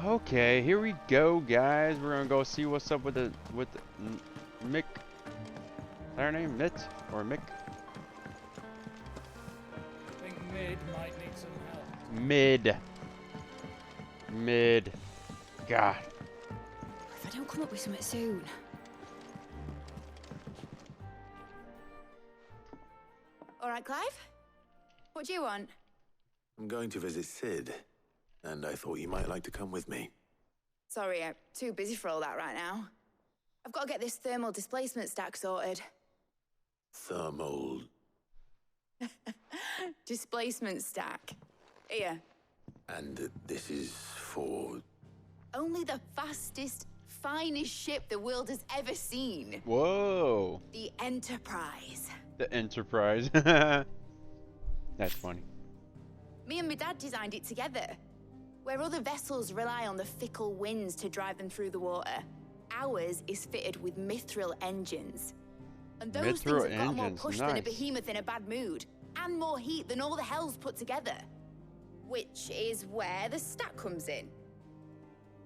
Okay, here we go, guys. We're gonna go see what's up with the Mick. Is that her name? Mitt or Mick? I think Mid might need some help. Mid. God. If I don't come up with something soon. All right, Clive? What do you want? I'm going to visit Sid, and I thought you might like to come with me. Sorry, I'm too busy for all that right now. I've got to get this thermal displacement stack sorted. Thermal... Displacement stack. Here. And this is for... Only the fastest, finest ship the world has ever seen. Whoa. The Enterprise. The Enterprise. That's funny. Me and my dad designed it together. Where other vessels rely on the fickle winds to drive them through the water, ours is fitted with mithril engines. And those things have got more push than a behemoth in a bad mood, and more heat than all the hells put together. Which is where the stack comes in.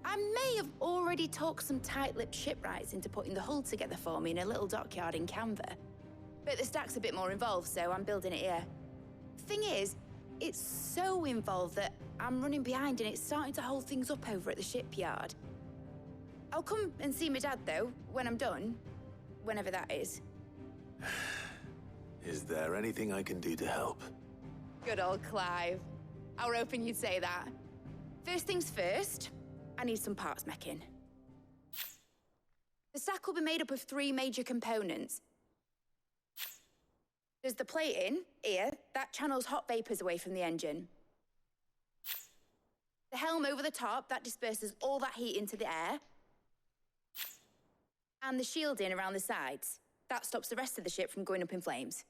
I may have already talked some tight-lipped shipwrights into putting the hull together for me in a little dockyard in Canva. But the stack's a bit more involved, so I'm building it here. Thing is, it's so involved that I'm running behind and it's starting to hold things up over at the shipyard. I'll come and see my dad, though, when I'm done. Whenever that is. Is there anything I can do to help? Good old Clive. I were hoping you'd say that. First things first, I need some parts meching. The stack will be made up of 3 major components. There's the plating, here, that channels hot vapors away from the engine. The helm over the top, that disperses all that heat into the air. And the shielding around the sides. That stops the rest of the ship from going up in flames.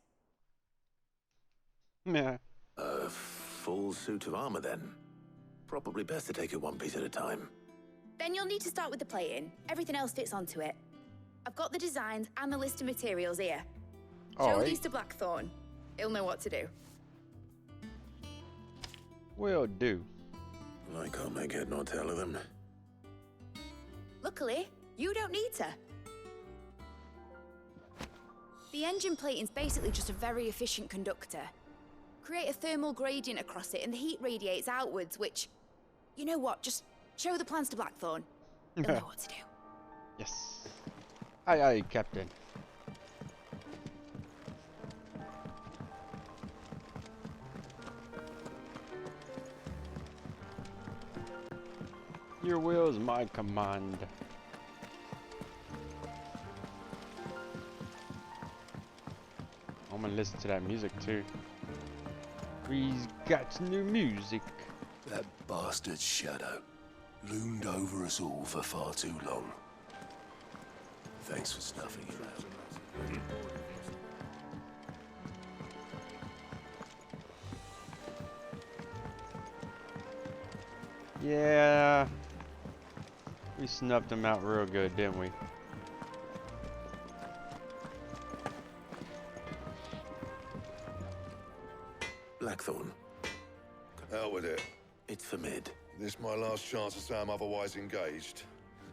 Yeah. A full suit of armor, then. Probably best to take it one piece at a time. Then you'll need to start with the plating. Everything else fits onto it. I've got the designs and the list of materials here. Show these to Blackthorn. He'll know what to do. Will do. I can't make head nor tail of them. Luckily, you don't need to. The engine plating's basically just a very efficient conductor. Create a thermal gradient across it and the heat radiates outwards, which... You know what? Just show the plans to Blackthorn. He'll know what to do. Yes. Aye, aye, Captain. Your will is my command. I'm gonna listen to that music too. We've got new music. That bastard Shadow loomed over us all for far too long. Thanks for snuffing him out. Yeah. We snuffed him out real good, didn't we? Blackthorn, Out with it. it's for Mid. This my last chance to say I'm otherwise engaged.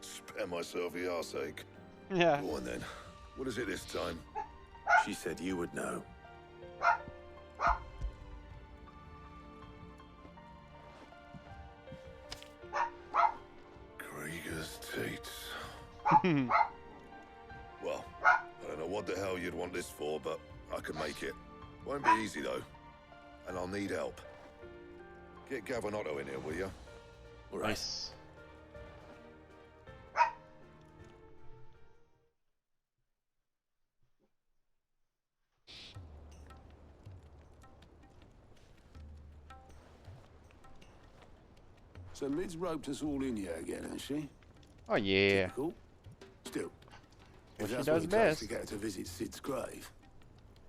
Spare myself the arseache. Yeah. Go on then. What is it this time? She said you would know. Krieger's teats. Well, I don't know what the hell you'd want this for, but I can make it. Won't be easy though. And I'll need help. Get Gavinotto in here, will you? All right. Nice. So Mid's roped us all in here again, hasn't she? Oh yeah. Cool. Still, Well, if she that's does what it takes best. to get her to visit Sid's grave,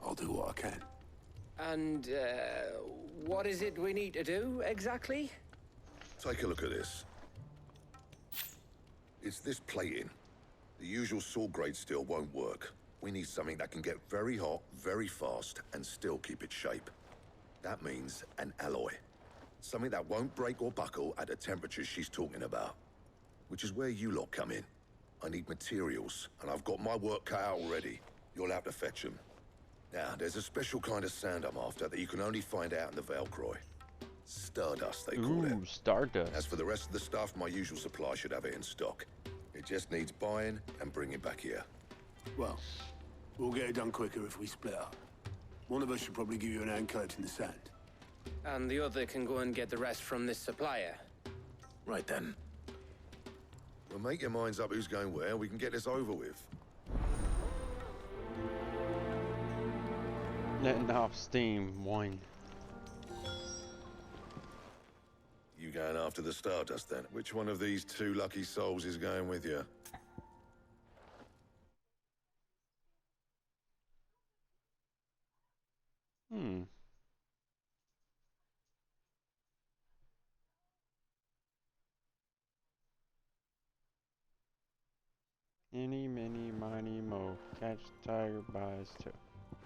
I'll do what I can. And, what is it we need to do, exactly? Take a look at this. It's this plating. The usual sword grade steel won't work. We need something that can get very hot, very fast, and still keep its shape. That means an alloy. Something that won't break or buckle at the temperatures she's talking about. Which is where you lot come in. I need materials, and I've got my work cut out already. You'll have to fetch them. Now, there's a special kind of sand I'm after that you can only find out in the Velcroy. Stardust, they call it. Ooh, Stardust. As for the rest of the stuff, my usual supply should have it in stock. It just needs buying and bringing back here. Well, we'll get it done quicker if we split up. One of us should probably give you an hand coat in the sand. And the other can go and get the rest from this supplier. Right then. Well, make your minds up who's going where. We can get this over with. Letting off steam, wine. You going after the Stardust then? Which one of these two lucky souls is going with you? Any, many, miny, mo. Catch the tiger by his toe.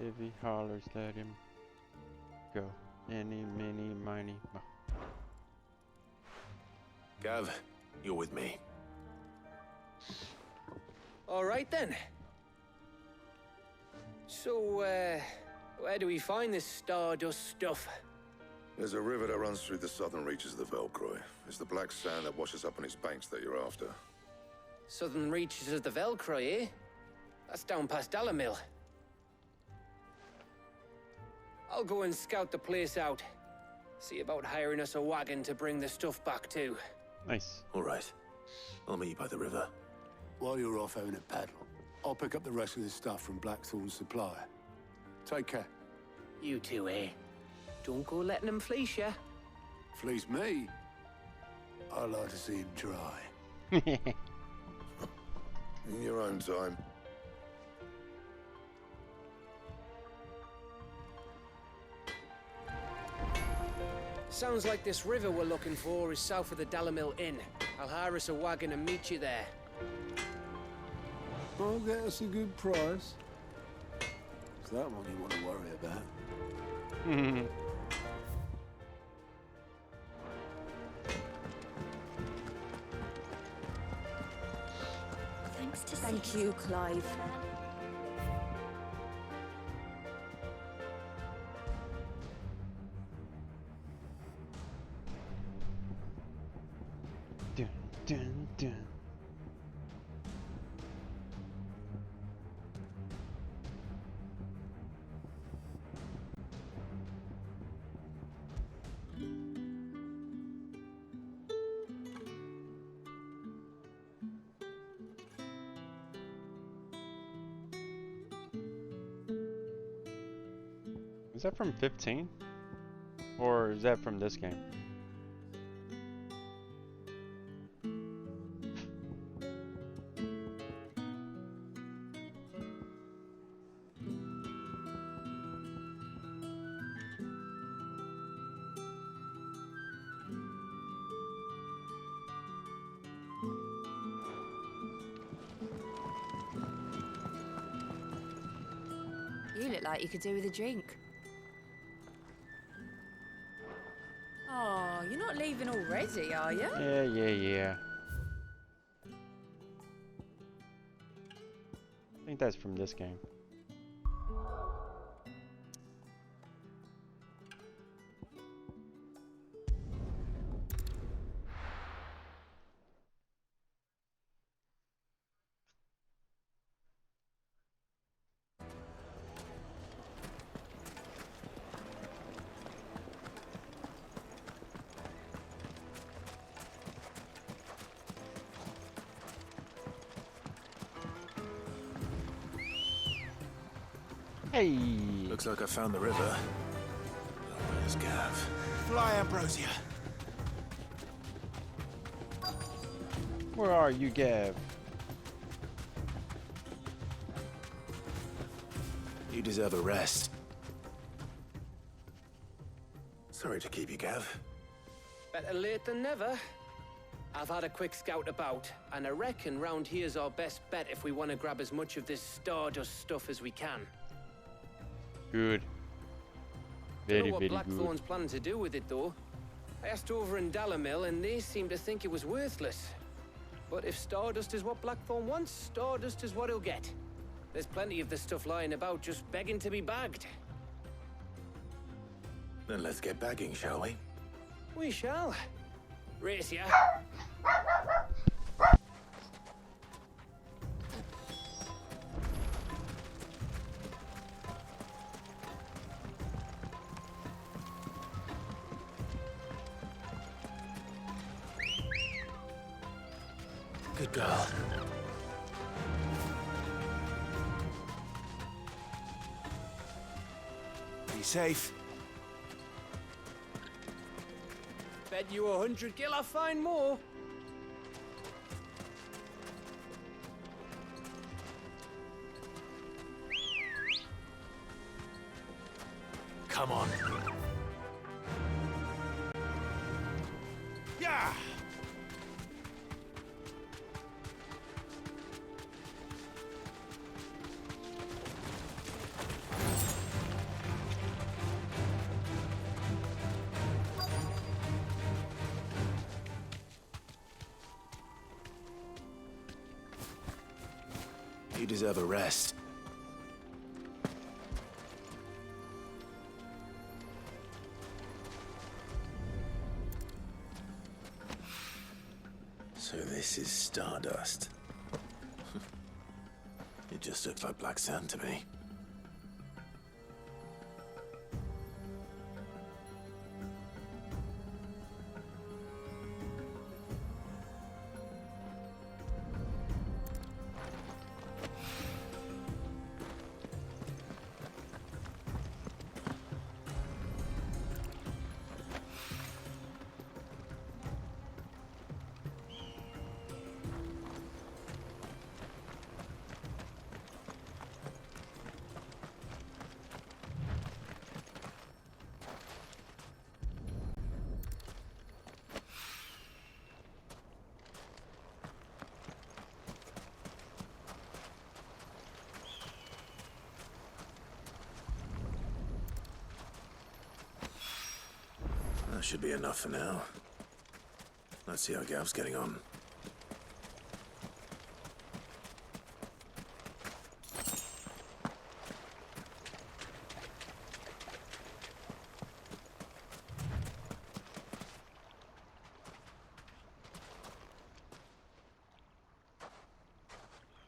If he hollers, let him go. Any, many, miny, mo. Gav, you're with me. All right then. So, where do we find this Stardust stuff? There's a river that runs through the southern reaches of the Velcroy. It's the black sand that washes up on its banks that you're after. Southern reaches of the Velcroy, eh? That's down past Dalamil. I'll go and scout the place out. See about hiring us a wagon to bring the stuff back to. Nice. All right. I'll meet you by the river. While you're off having a paddle, I'll pick up the rest of this stuff from Blackthorn's supplier. Take care. You two, eh? Don't go letting them fleece ya. Fleece me? I like to see him try. In your own time. Sounds like this river we're looking for is south of the Dalamil Inn. I'll hire us a wagon and meet you there. I'll get us a good price. Is that one you want to worry about? Thank you, Clive. Dun, dun, dun. Is that from 15? Or is that from this game? You look like you could do with a drink. Oh, you're not leaving already, are you? Yeah. I think that's from this game. Hey! Looks like I found the river. Where's Gav? Fly, Ambrosia. Where are you, Gav? You deserve a rest. Sorry to keep you, Gav. Better late than never. I've had a quick scout about, and I reckon round here's our best bet if we want to grab as much of this Stardust stuff as we can. Good. Don't Very, know what very Blackthorn's good. planning to do with it, though. I asked over in Dalamil, and they seemed to think it was worthless. But if Stardust is what Blackthorn wants, Stardust is what he'll get. There's plenty of the stuff lying about just begging to be bagged. Then let's get bagging, shall we? We shall. Race ya. Good girl. Be safe. Bet you 100 gil I'll find more. Come on. Yeah! You deserve a rest. So this is Stardust. It just looks like black sand to me. That should be enough for now. Let's see how Gav's getting on.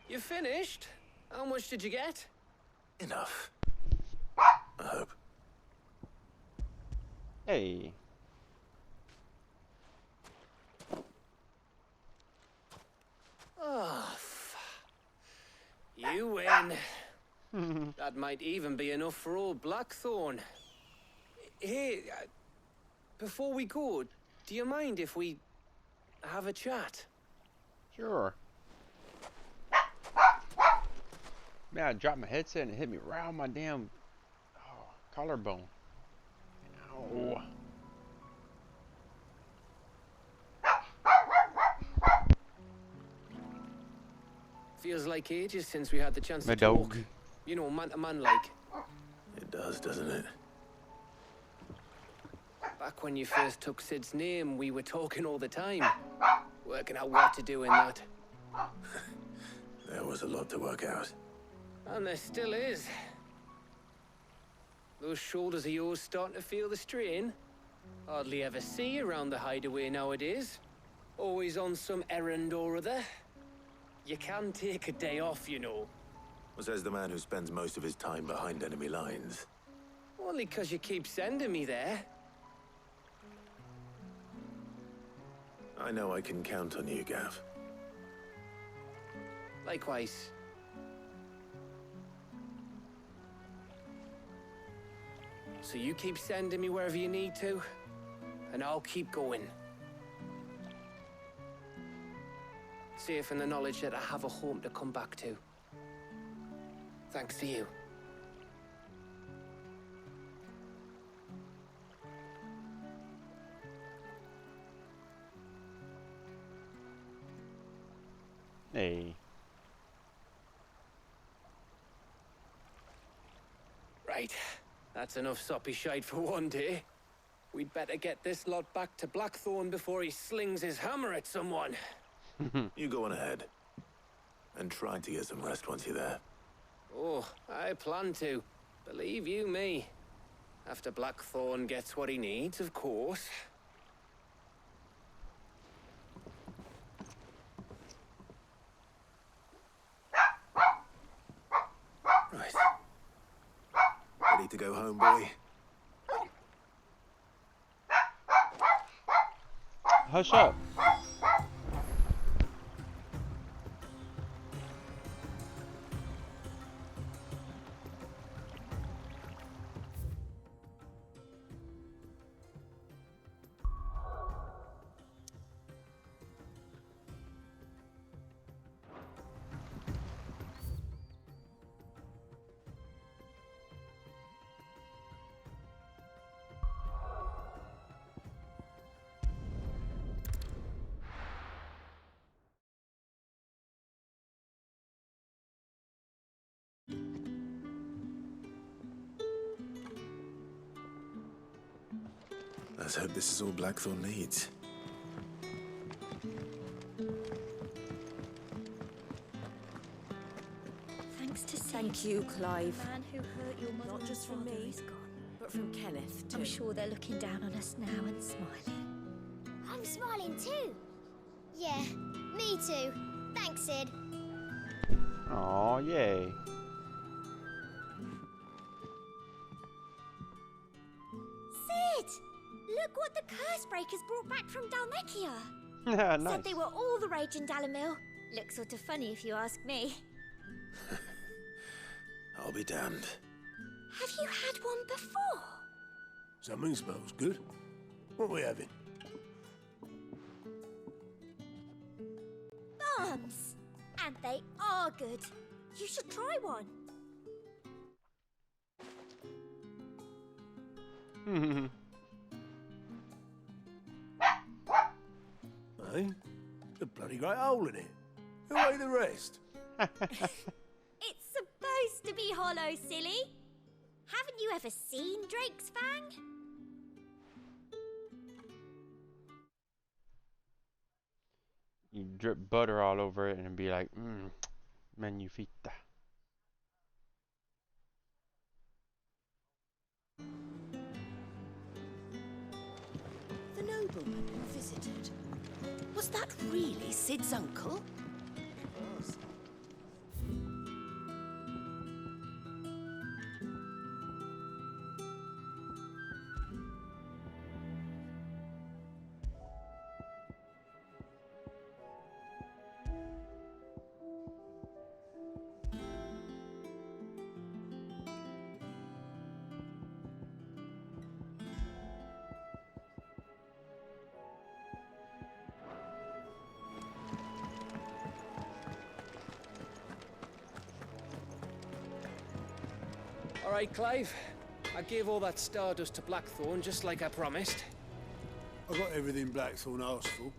You finished? How much did you get? Enough. I hope. Hey. Oh, you win. That might even be enough for old Blackthorn. Hey, before we go, do you mind if we have a chat? Sure. Man, I dropped my headset and it hit me right on my damn collarbone. Ow. Feels like ages since we had the chance My to talk. dog. You know, man to man like. It does, doesn't it? Back when you first took Sid's name, we were talking all the time. Working out what to do in that. There was a lot to work out. And there still is. Those shoulders of yours starting to feel the strain. Hardly ever see you around the hideaway nowadays. Always on some errand or other. You can take a day off, you know. Says the man who spends most of his time behind enemy lines. Only 'cause you keep sending me there. I know I can count on you, Gav. Likewise. So you keep sending me wherever you need to, and I'll keep going. Safe in the knowledge that I have a home to come back to. Thanks to you. Hey. Right. That's enough soppy shite for one day. We'd better get this lot back to Blackthorn before he slings his hammer at someone. You go on ahead. And try to get some rest once you're there. Oh, I plan to. Believe you me. After Blackthorn gets what he needs, of course. Right. Ready to go home, boy? Hush up. Let's hope this is all Blackthorn needs. Thanks to Thank you, Clive. the man who hurt your mother. Not just from me, is gone. but from Kenneth, too. I'm sure they're looking down on us now and smiling. I'm smiling too. Yeah, me too. Thanks, Sid. Aw, yay. Sid! Look what the curse breakers brought back from Dalmekia. Nice. Said they were all the rage in Dalamil. Looks sort of funny if you ask me. I'll be damned. Have you had one before? Something smells good. What are we having? Bombs! And they are good. You should try one. Eh? A bloody great hole in it. Who ate the rest? It's supposed to be hollow, silly. Haven't you ever seen Drake's Fang? You drip butter all over it and be like, manufita. The nobleman who visited. Was that really Sid's uncle? It was. All right, Clive. I gave all that stardust to Blackthorn just like I promised. I got everything Blackthorn asked for.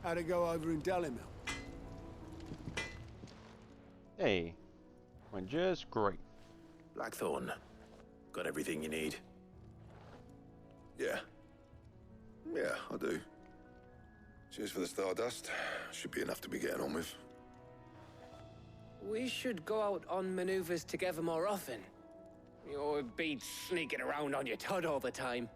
How'd it go over in Dalimil? Hey, went just great. Blackthorn, got everything you need? Yeah. Yeah, I do. Cheers for the stardust. Should be enough to be getting on with. We should go out on maneuvers together more often. You'll be sneaking around on your tud all the time.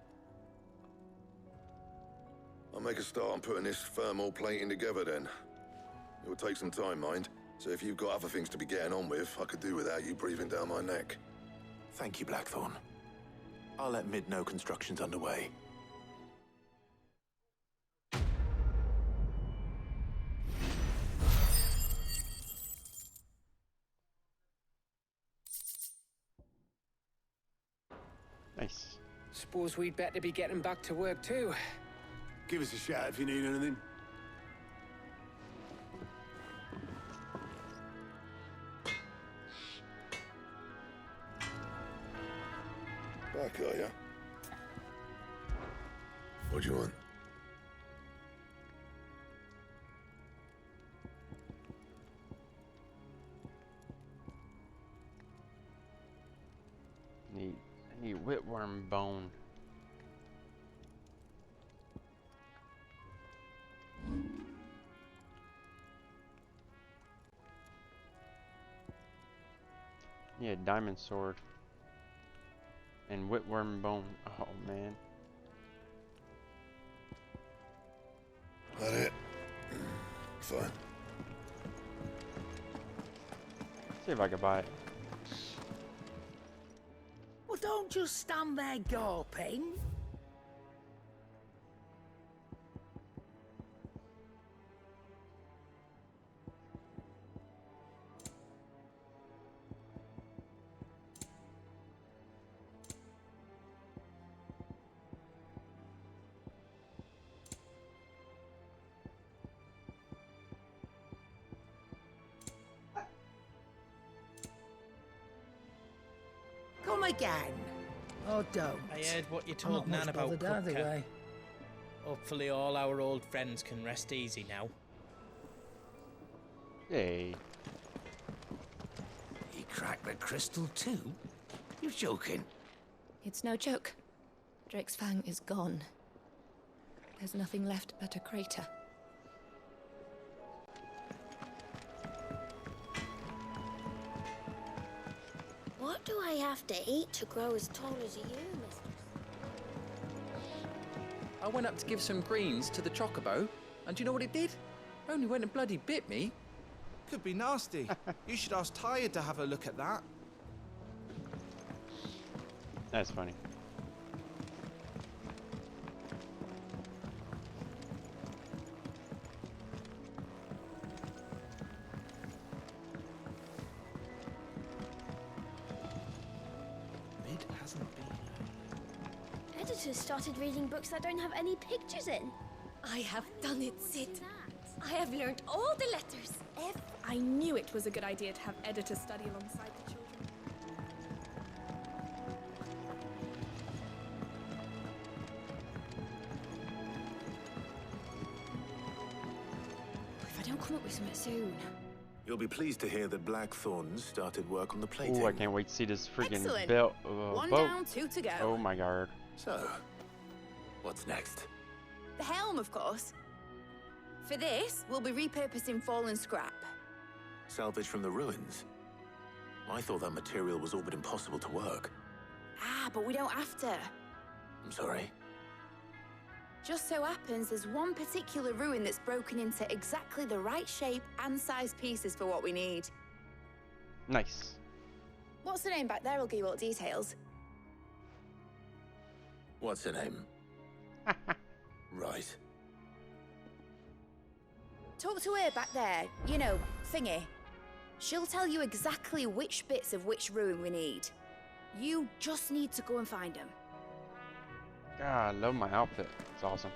I'll make a start on putting this thermal plating together then. It will take some time, mind. So if you've got other things to be getting on with, I could do without you breathing down my neck. Thank you, Blackthorn. I'll let Mid know construction's underway. Nice. Suppose we'd better be getting back to work too. Give us a shout if you need anything. Back, are ya? What do you want? I need whipworm bone. Yeah, diamond sword. And whipworm bone. Oh man. That it? Fine. See if I can buy it. Well, don't just stand there gawping. Come again. Or don't. I heard what you I'm told not Nan much about bothered either Cupcake. way. Hopefully all our old friends can rest easy now. Yay. He cracked the crystal too? You're joking. It's no joke. Drake's Fang is gone. There's nothing left but a crater. What do I have to eat to grow as tall as you, mistress? I went up to give some greens to the chocobo, and do you know what it did? Only went and bloody bit me. Could be nasty. You should ask Tired to have a look at that. That's funny. Mid hasn't been. Editors started reading books that don't have any pictures in. I have done it, Sid. I have learned all the letters. I knew it was a good idea to have editors study alongside the children. If I don't come up with something soon. You'll be pleased to hear that Blackthorn's started work on the plating. Oh, I can't wait to see this freaking Excellent. belt. One boat. down, two to go. Oh my god. So, what's next? The helm, of course. For this, we'll be repurposing fallen scrap. Salvage from the ruins? I thought that material was all but impossible to work. Ah, but we don't have to. I'm sorry. Just so happens there's one particular ruin that's broken into exactly the right shape and size pieces for what we need. Nice. What's the name back there? I'll give you all the details. What's her name? Right. Talk to her back there. You know, thingy. She'll tell you exactly which bits of which ruin we need. You just need to go and find them. God, I love my outfit. It's awesome.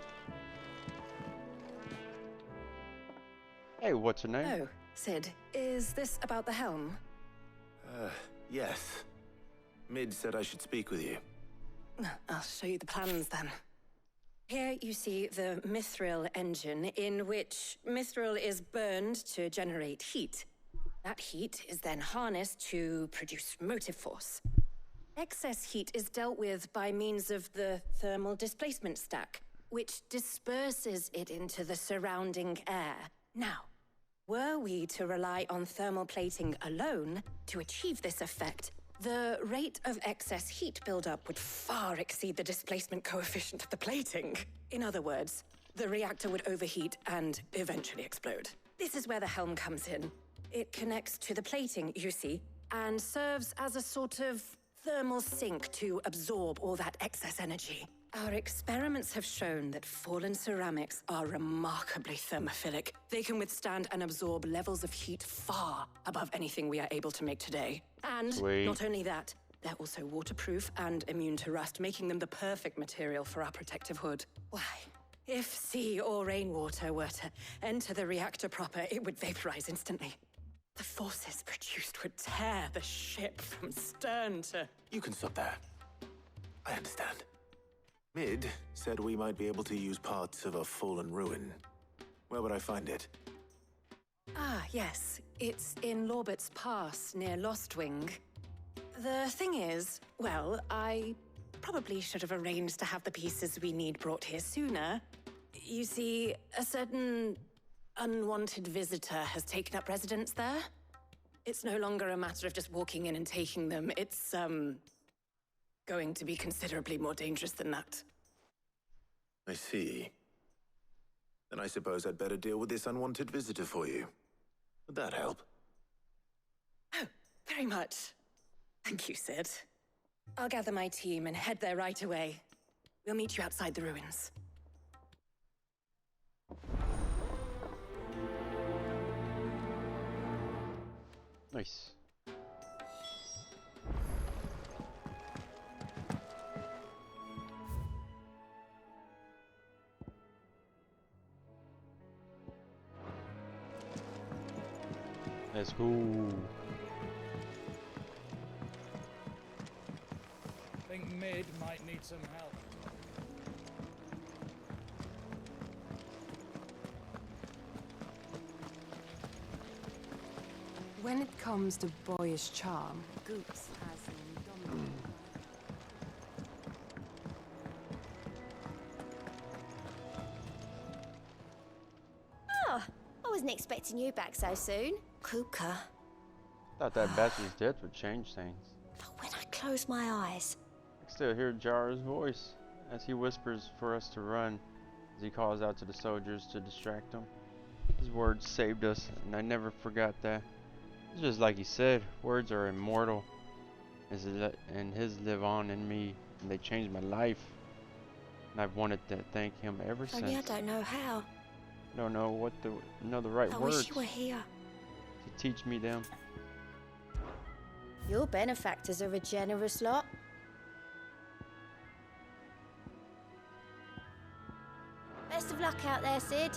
Hey, what's your name? Oh, Sid, is this about the helm? Yes. Mid said I should speak with you. I'll show you the plans then. Here you see the mithril engine, in which mithril is burned to generate heat. That heat is then harnessed to produce motive force. Excess heat is dealt with by means of the thermal displacement stack, which disperses it into the surrounding air. Now, were we to rely on thermal plating alone to achieve this effect, the rate of excess heat buildup would far exceed the displacement coefficient of the plating. In other words, the reactor would overheat and eventually explode. This is where the helm comes in. It connects to the plating, you see, and serves as a sort of thermal sink to absorb all that excess energy. Our experiments have shown that fallen ceramics are remarkably thermophilic. They can withstand and absorb levels of heat far above anything we are able to make today. And Sweet. not only that, they're also waterproof and immune to rust, making them the perfect material for our protective hood. Why? If sea or rainwater were to enter the reactor proper, it would vaporize instantly. The forces produced would tear the ship from stern to... You can stop there. I understand. Mid said we might be able to use parts of a fallen ruin. Where would I find it? Ah, yes. It's in Lorbert's Pass, near Lostwing. The thing is, well, I probably should have arranged to have the pieces we need brought here sooner. You see, a certain unwanted visitor has taken up residence there. It's no longer a matter of just walking in and taking them. It's, going to be considerably more dangerous than that. I see. Then I suppose I'd better deal with this unwanted visitor for you. Would that help? Oh, very much. Thank you, Sid. I'll gather my team and head there right away. We'll meet you outside the ruins. Nice. Let's go. Think Mid might need some help. When it comes to boyish charm, Goops has an indomitable... Oh, I wasn't expecting you back so soon. Kuka. Thought that bastard's death would change things. But when I close my eyes... I still hear Jara's voice as he whispers for us to run, as he calls out to the soldiers to distract them. His words saved us, and I never forgot that. It's just like he said, words are immortal, and his live on in me, and they changed my life. And I've wanted to thank him ever since. Only I don't know how. I don't know what the right I words wish you were here. to teach me them. Your benefactors are a generous lot. Best of luck out there, Sid.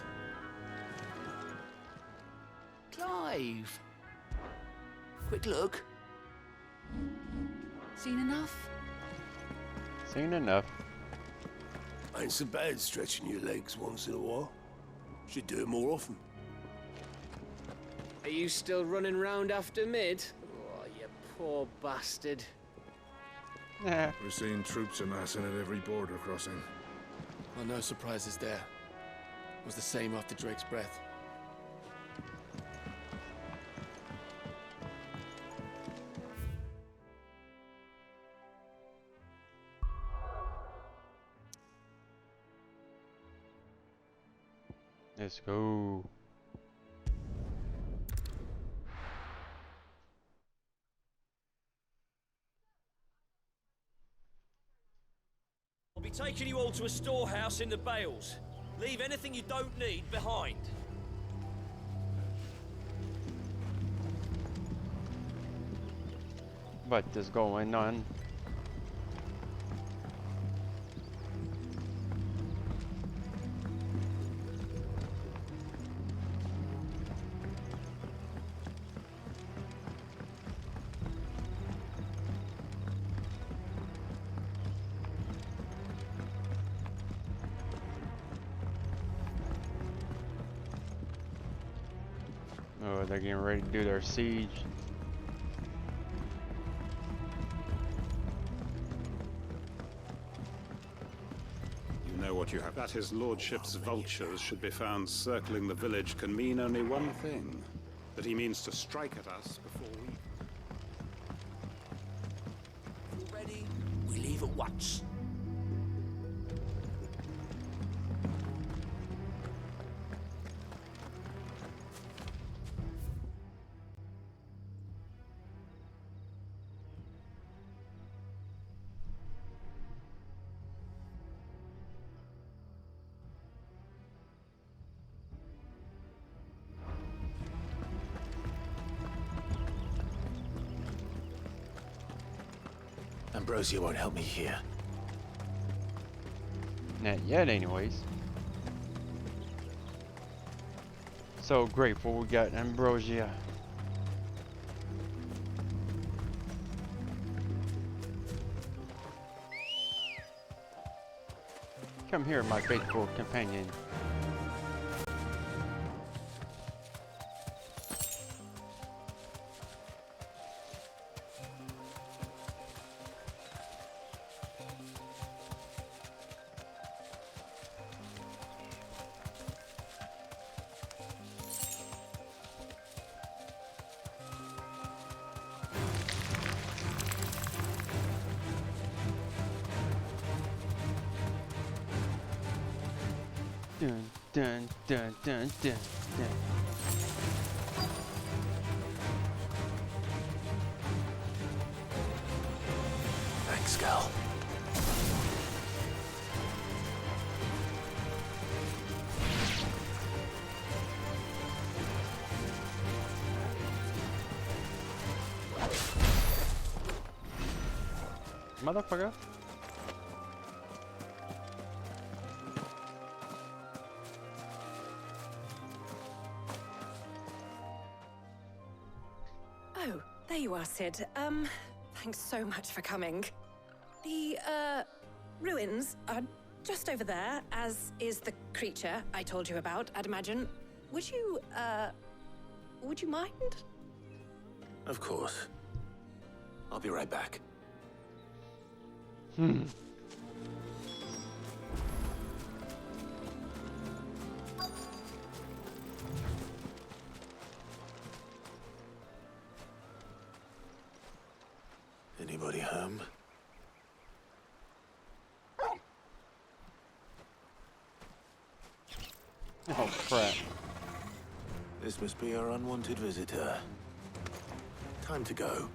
Clive! Quick look. Seen enough? Seen enough. Ain't so bad stretching your legs once in a while. Should do it more often. Are you still running round after Mid? Oh, you poor bastard. Yeah. We're seeing troops amassing at every border crossing. Well, no surprises there. It was the same after Drake's breath. Let's go. I'll be taking you all to a storehouse in the Bales. Leave anything you don't need behind. What is going on? Oh, they're getting ready to do their siege. You know what you have. That his lordship's vultures should be found circling the village can mean only one thing. That he means to strike at us before we... You ready? We leave at once. Ambrosia won't help me here. Not yet, anyways. So grateful we got Ambrosia. Come here, my faithful companion. dun dun dun dun dun. Thanks, Gal. Motherfucker. Oh, there you are, Sid. Thanks so much for coming. The, ruins are just over there, as is the creature I told you about, I'd imagine. Would you mind? Of course. I'll be right back. Anybody home? Oh crap. This must be our unwanted visitor. Time to go.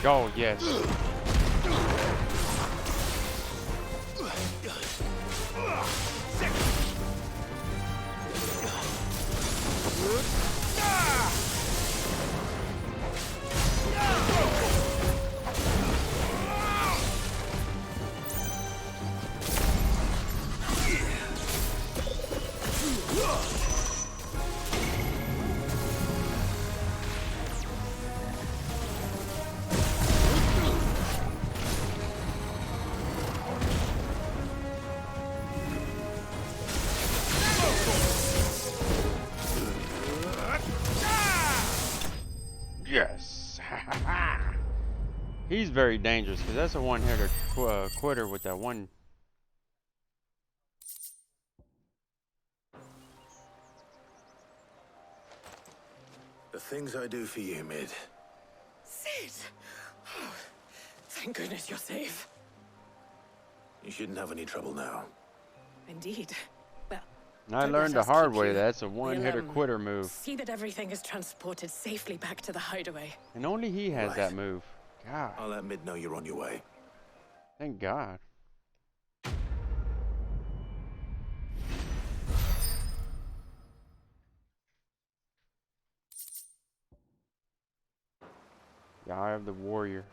Oh, yes. Yes. He's very dangerous because that's a one-hitter quitter with that one. The things I do for you, Mid. Sid! Oh, thank goodness you're safe. You shouldn't have any trouble now. Indeed. Well, I don't learned let the us hard keep way you. that's a one-hitter We'll, quitter move. See that everything is transported safely back to the hideaway. And only he has Right. that move. God. I'll let Mid know you're on your way. Thank God. The Eye of the Warrior.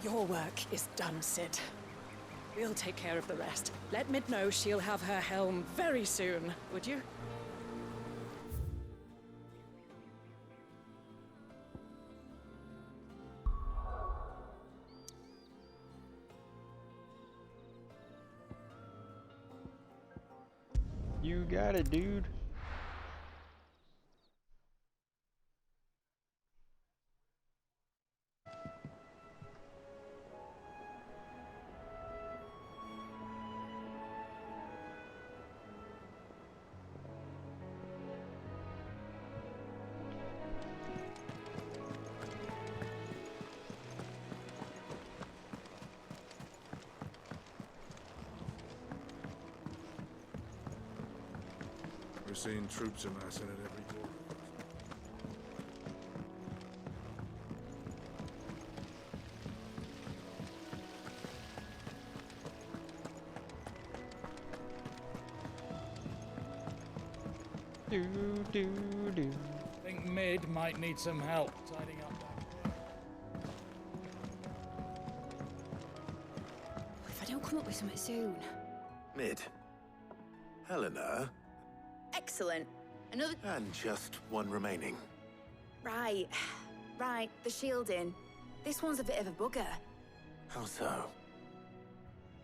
Your work is done, Sid. We'll take care of the rest. Let Mid know she'll have her helm very soon, would you? You got it, dude. We're seeing troops amassing at every door. Do. I think Mid might need some help tidying up back If I don't come up with something soon. Mid. Helena, Excellent. Another... And just one remaining. Right. Right, the shielding. This one's a bit of a bugger. How so?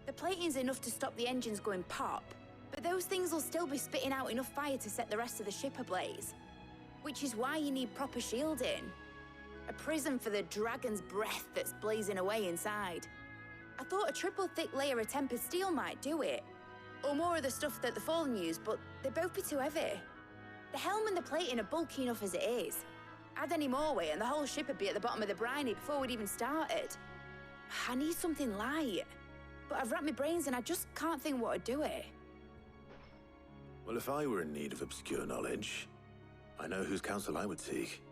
The plating's enough to stop the engines going pop, but those things will still be spitting out enough fire to set the rest of the ship ablaze. Which is why you need proper shielding. A prison for the dragon's breath that's blazing away inside. I thought a triple thick layer of tempered steel might do it. Or more of the stuff that the Fallen use, but they'd both be too heavy. The helm and the plating are bulky enough as it is. Add any more weight and the whole ship would be at the bottom of the briny before we'd even started. I need something light. But I've racked my brains and I just can't think what would do it. Well, if I were in need of obscure knowledge, I know whose counsel I would seek.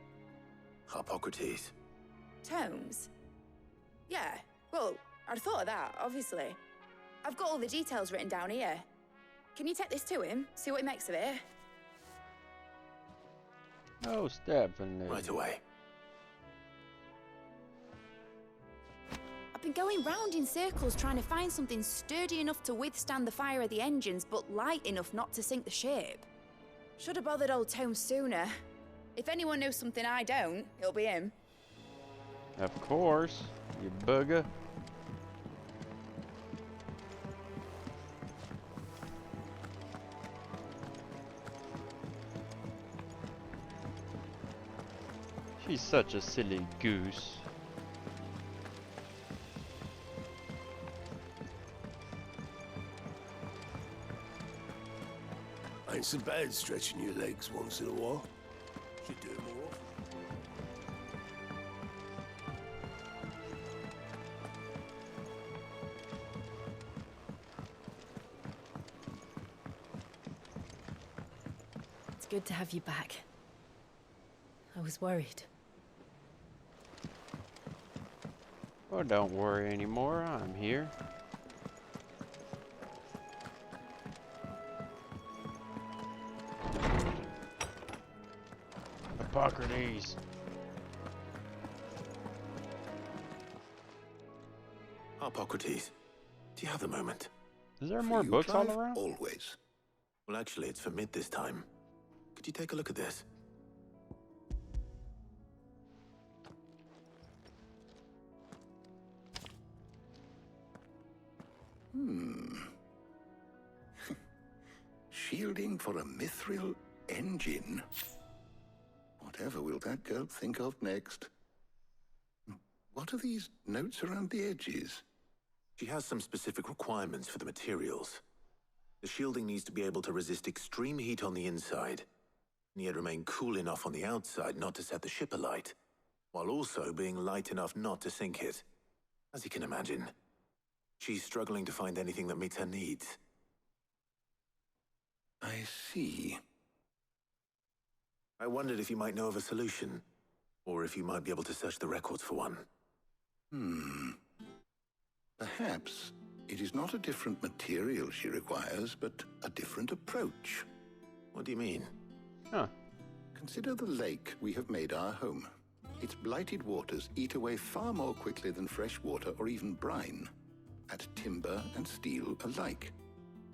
Hippocrates. Tomes? Yeah, well, I'd thought of that, obviously. I've got all the details written down here. Can you take this to him, see what he makes of it? Oh, Stephanie. Right away. I've been going round in circles trying to find something sturdy enough to withstand the fire of the engines, but light enough not to sink the ship. Should have bothered old Tome sooner. If anyone knows something I don't, it'll be him. Of course, you bugger. She's such a silly goose. Ain't so bad stretching your legs once in a while. Should do it more often. It's good to have you back. I was worried. Oh, don't worry anymore. I'm here. Hippocrates. Hippocrates, do you have a moment? Is there more books all around? Always. Well, actually, it's for mid this time. Could you take a look at this? Shielding for a mithril engine. Whatever will that girl think of next? What are these notes around the edges? She has some specific requirements for the materials. The shielding needs to be able to resist extreme heat on the inside, and yet remain cool enough on the outside not to set the ship alight, while also being light enough not to sink it. As you can imagine, she's struggling to find anything that meets her needs. I see. I wondered if you might know of a solution, or if you might be able to search the records for one. Perhaps it is not a different material she requires, but a different approach. What do you mean? Consider the lake we have made our home. Its blighted waters eat away far more quickly than fresh water or even brine, at timber and steel alike.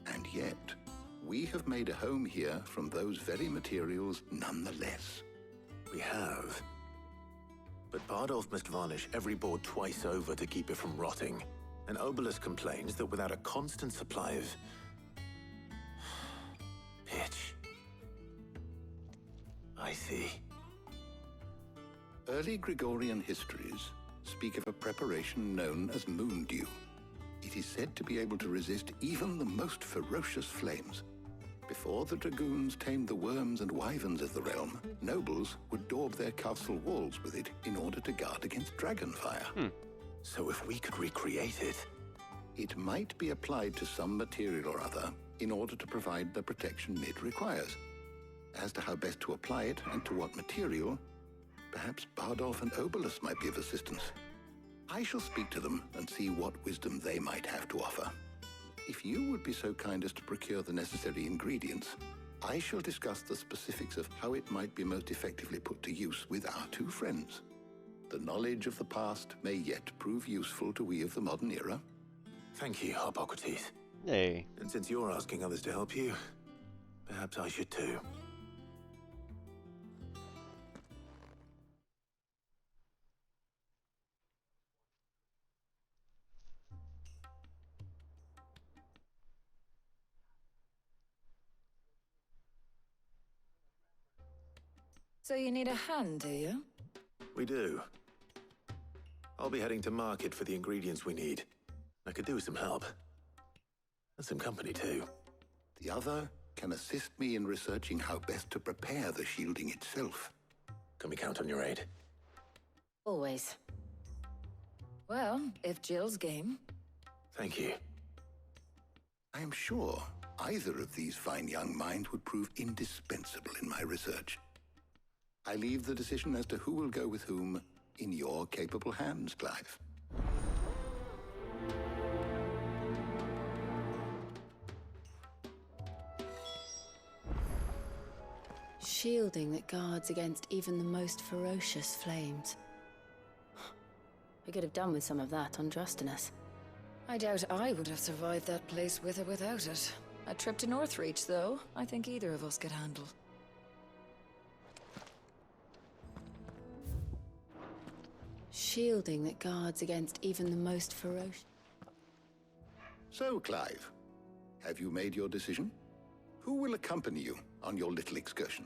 And yet, we have made a home here from those very materials nonetheless. We have. But Bardolph must varnish every board twice over to keep it from rotting. And Obelus complains that without a constant supply of pitch. I see. Early Gregorian histories speak of a preparation known as moon dew. It is said to be able to resist even the most ferocious flames. Before the dragoons tamed the worms and wyverns of the realm, nobles would daub their castle walls with it in order to guard against dragonfire. So if we could recreate it... It might be applied to some material or other in order to provide the protection Mid requires. As to how best to apply it and to what material, perhaps Bardolph and Obelus might be of assistance. I shall speak to them and see what wisdom they might have to offer. If you would be so kind as to procure the necessary ingredients, I shall discuss the specifics of how it might be most effectively put to use with our two friends. The knowledge of the past may yet prove useful to we of the modern era. Thank you, Hippocrates. Hey. And since you're asking others to help you, Perhaps I should too. So you need a hand, do you? We do. I'll be heading to market for the ingredients we need. I could do with some help. And some company too. The other can assist me in researching how best to prepare the shielding itself. Can we count on your aid? Always. Well, if Jill's game. Thank you. I am sure either of these fine young minds would prove indispensable in my research. I leave the decision as to who will go with whom in your capable hands, Clive. Shielding that guards against even the most ferocious flames. We could have done with some of that on Drustinus. I doubt I would have survived that place with or without it. A trip to Northreach, though, I think either of us could handle. Shielding that guards against even the most ferocious. So, Clive, have you made your decision? Who will accompany you on your little excursion?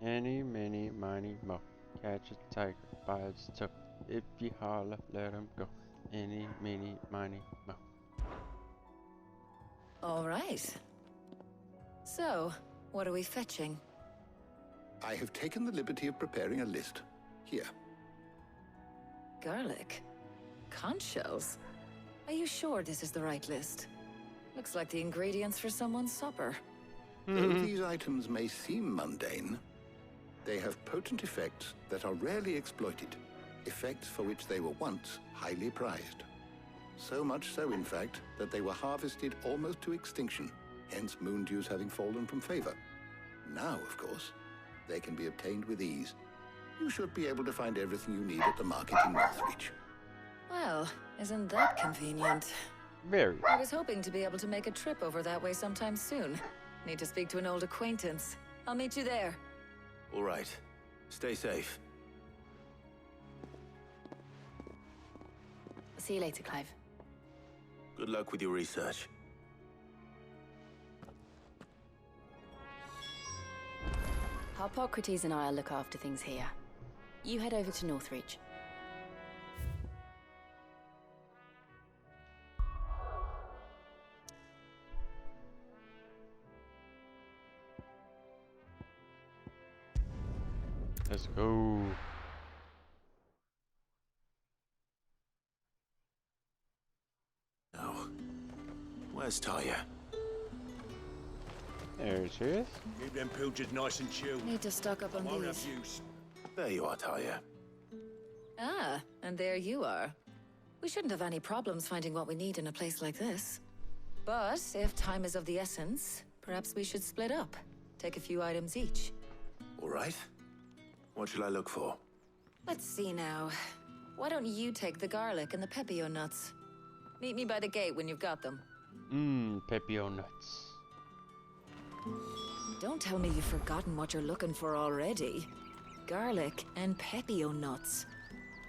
Any, many, miny, mo. Catch a tiger by its toe. If you holler, let him go. Any, many, miny, mo. All right. So, what are we fetching? I have taken the liberty of preparing a list. Here. Garlic? Conch shells? Are you sure this is the right list? Looks like the ingredients for someone's supper. Though these items may seem mundane, they have potent effects that are rarely exploited, effects for which they were once highly prized. So much so, in fact, that they were harvested almost to extinction, hence moon dews having fallen from favor. Now, of course, they can be obtained with ease. You should be able to find everything you need at the market in Northreach. Well, isn't that convenient? Very. I was hoping to be able to make a trip over that way sometime soon. Need to speak to an old acquaintance. I'll meet you there. All right. Stay safe. See you later, Clive. Good luck with your research. Harpocrates and I'll look after things here. You head over to Northreach. Let's go. Now, where's Taya? There she is. Keep them pilchards nice and chilled. Need to stock up on Won't these. abuse. There you are, Taya. Ah, and there you are. We shouldn't have any problems finding what we need in a place like this. But if time is of the essence, perhaps we should split up. Take a few items each. All right. What shall I look for? Let's see now. Why don't you take the garlic and the pepio nuts? Meet me by the gate when you've got them. Pepio nuts. Don't tell me you've forgotten what you're looking for already. Garlic and pepio nuts.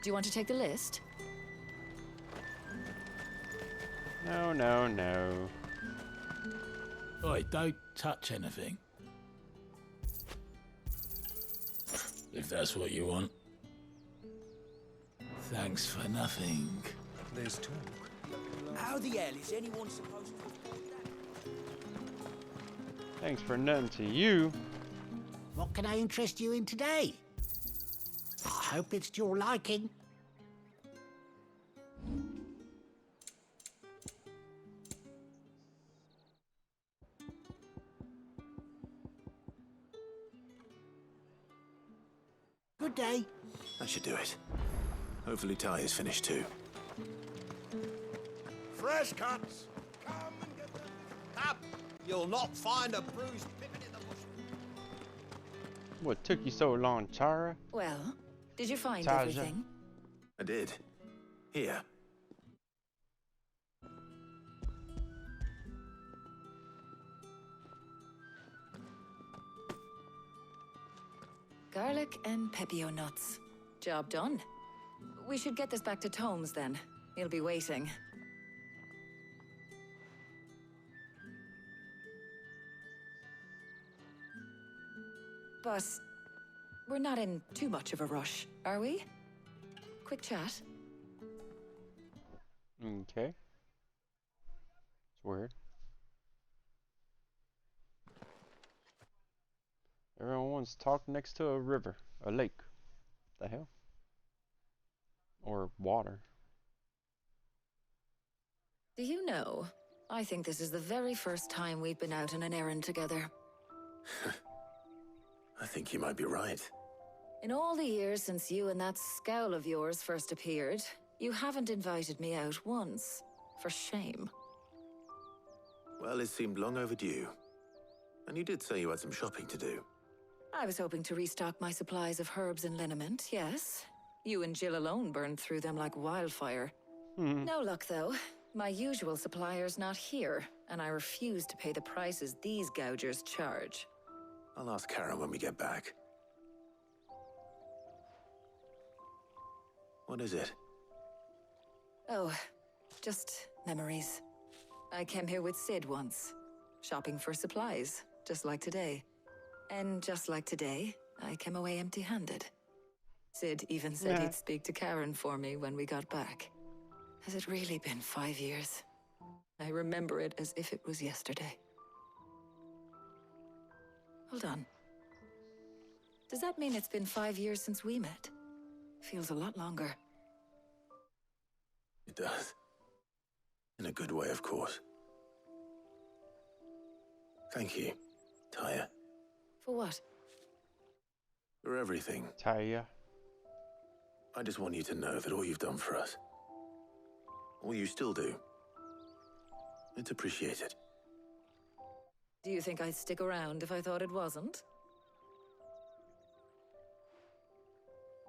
Do you want to take the list? No, no, no. Oi, don't touch anything. If that's what you want. Thanks for nothing. There's talk. How the hell is anyone supposed to avoid that? Thanks for nothing to you. What can I interest you in today? I hope it's to your liking. Good day. That should do it. Hopefully Taya's finished too. Fresh cuts! Come and get them. Up! You'll not find a bruised pippin in the bush. What took you so long, Tara? Well, did you find Taja. everything? I did. Here. Garlic and pepio nuts. Job done. We should get this back to Tomes then. He'll be waiting. But we're not in too much of a rush, are we? Quick chat. Okay. It's weird. Everyone wants to talk next to a river, a lake. The hell? Or water. Do you know, I think this is the very first time we've been out on an errand together. I think you might be right. In all the years since you and that scowl of yours first appeared, you haven't invited me out once. For shame. Well, it seemed long overdue. And you did say you had some shopping to do. I was hoping to restock my supplies of herbs and liniment, yes. You and Jill alone burned through them like wildfire. No luck, though. My usual supplier's not here, and I refuse to pay the prices these gougers charge. I'll ask Karen when we get back. What is it? Oh, just memories. I came here with Sid once, shopping for supplies, just like today. And just like today, I came away empty-handed. Sid even said he'd speak to Karen for me when we got back. Has it really been 5 years? I remember it as if it was yesterday. Hold on. Does that mean it's been 5 years since we met? Feels a lot longer. It does. In a good way, of course. Thank you, Taya. For what? For everything. Taya. I just want you to know that all you've done for us, all you still do, it's appreciated. Do you think I'd stick around if I thought it wasn't?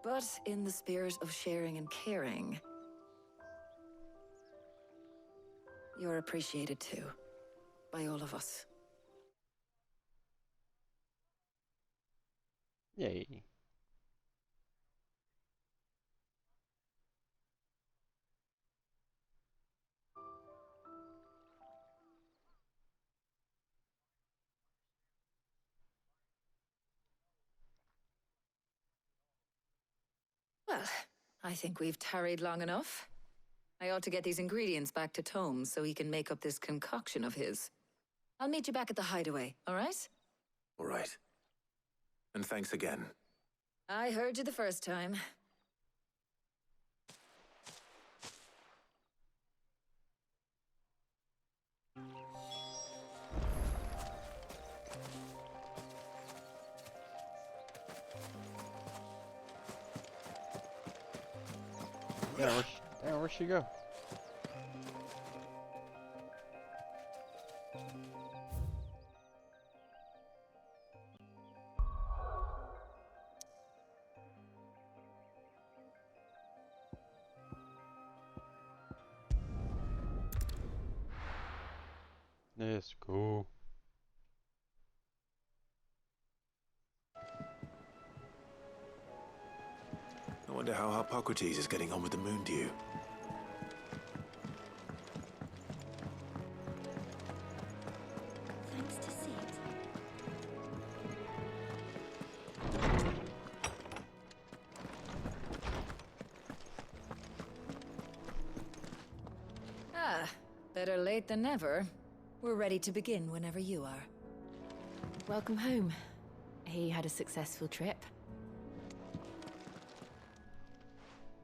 But in the spirit of sharing and caring, you're appreciated too, by all of us. Yay. Well, I think we've tarried long enough. I ought to get these ingredients back to Tomes so he can make up this concoction of his. I'll meet you back at the hideaway, all right? All right. And thanks again. I heard you the first time. Yeah, where'd she go? Let's go. I wonder how Hippocrates is getting on with the moon dew. Thanks to Sid. Ah, better late than never. We're ready to begin whenever you are. Welcome home. He had a successful trip.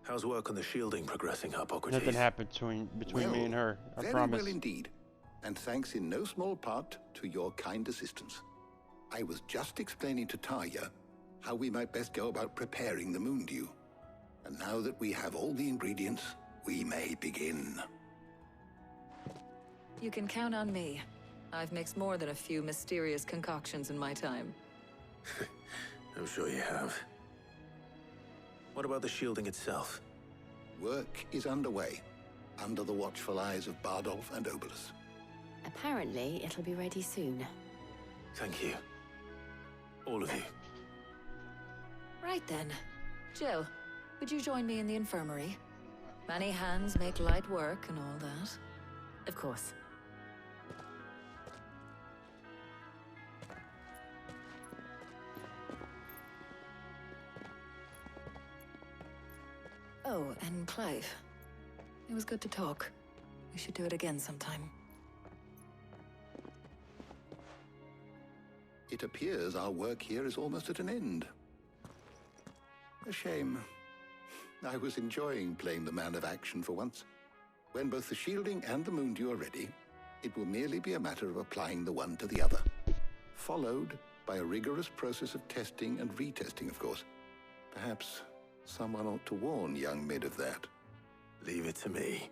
How's work on the shielding progressing, Hippocrates? Nothing happened between me and her. I very promise. well indeed. And thanks in no small part to your kind assistance. I was just explaining to Taya how we might best go about preparing the moon dew. And now that we have all the ingredients, we may begin. You can count on me. I've mixed more than a few mysterious concoctions in my time. I'm sure you have. What about the shielding itself? Work is underway, under the watchful eyes of Bardolph and Obolus. Apparently, it'll be ready soon. Thank you. All of you. Right then. Jill, would you join me in the infirmary? Many hands make light work and all that. Of course. Oh, and Clive. It was good to talk. We should do it again sometime. It appears our work here is almost at an end. A shame. I was enjoying playing the man of action for once. When both the shielding and the moondew are ready, it will merely be a matter of applying the one to the other. Followed by a rigorous process of testing and retesting, of course. Perhaps someone ought to warn young Mid of that. Leave it to me.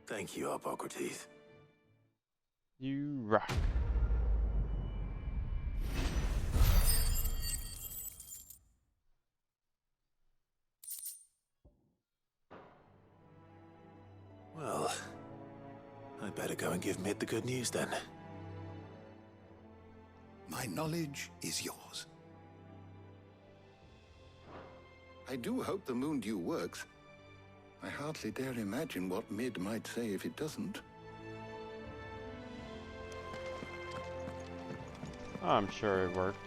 Thank you, Hippocrates. You rock. Well, I'd better go and give Mid the good news then. My knowledge is yours. I do hope the moondew works. I hardly dare imagine what Mid might say if it doesn't. I'm sure it works.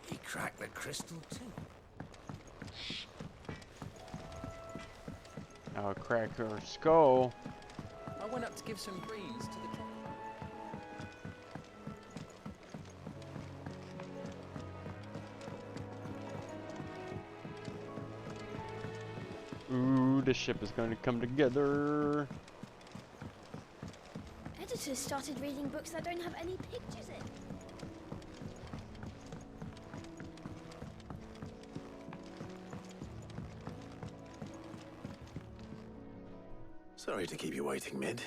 He cracked the crystal too. I'll crack her skull. I went up to give some greens to the Ooh, the ship is going to come together. Editors started reading books that don't have any pictures in. Sorry to keep you waiting, Mid.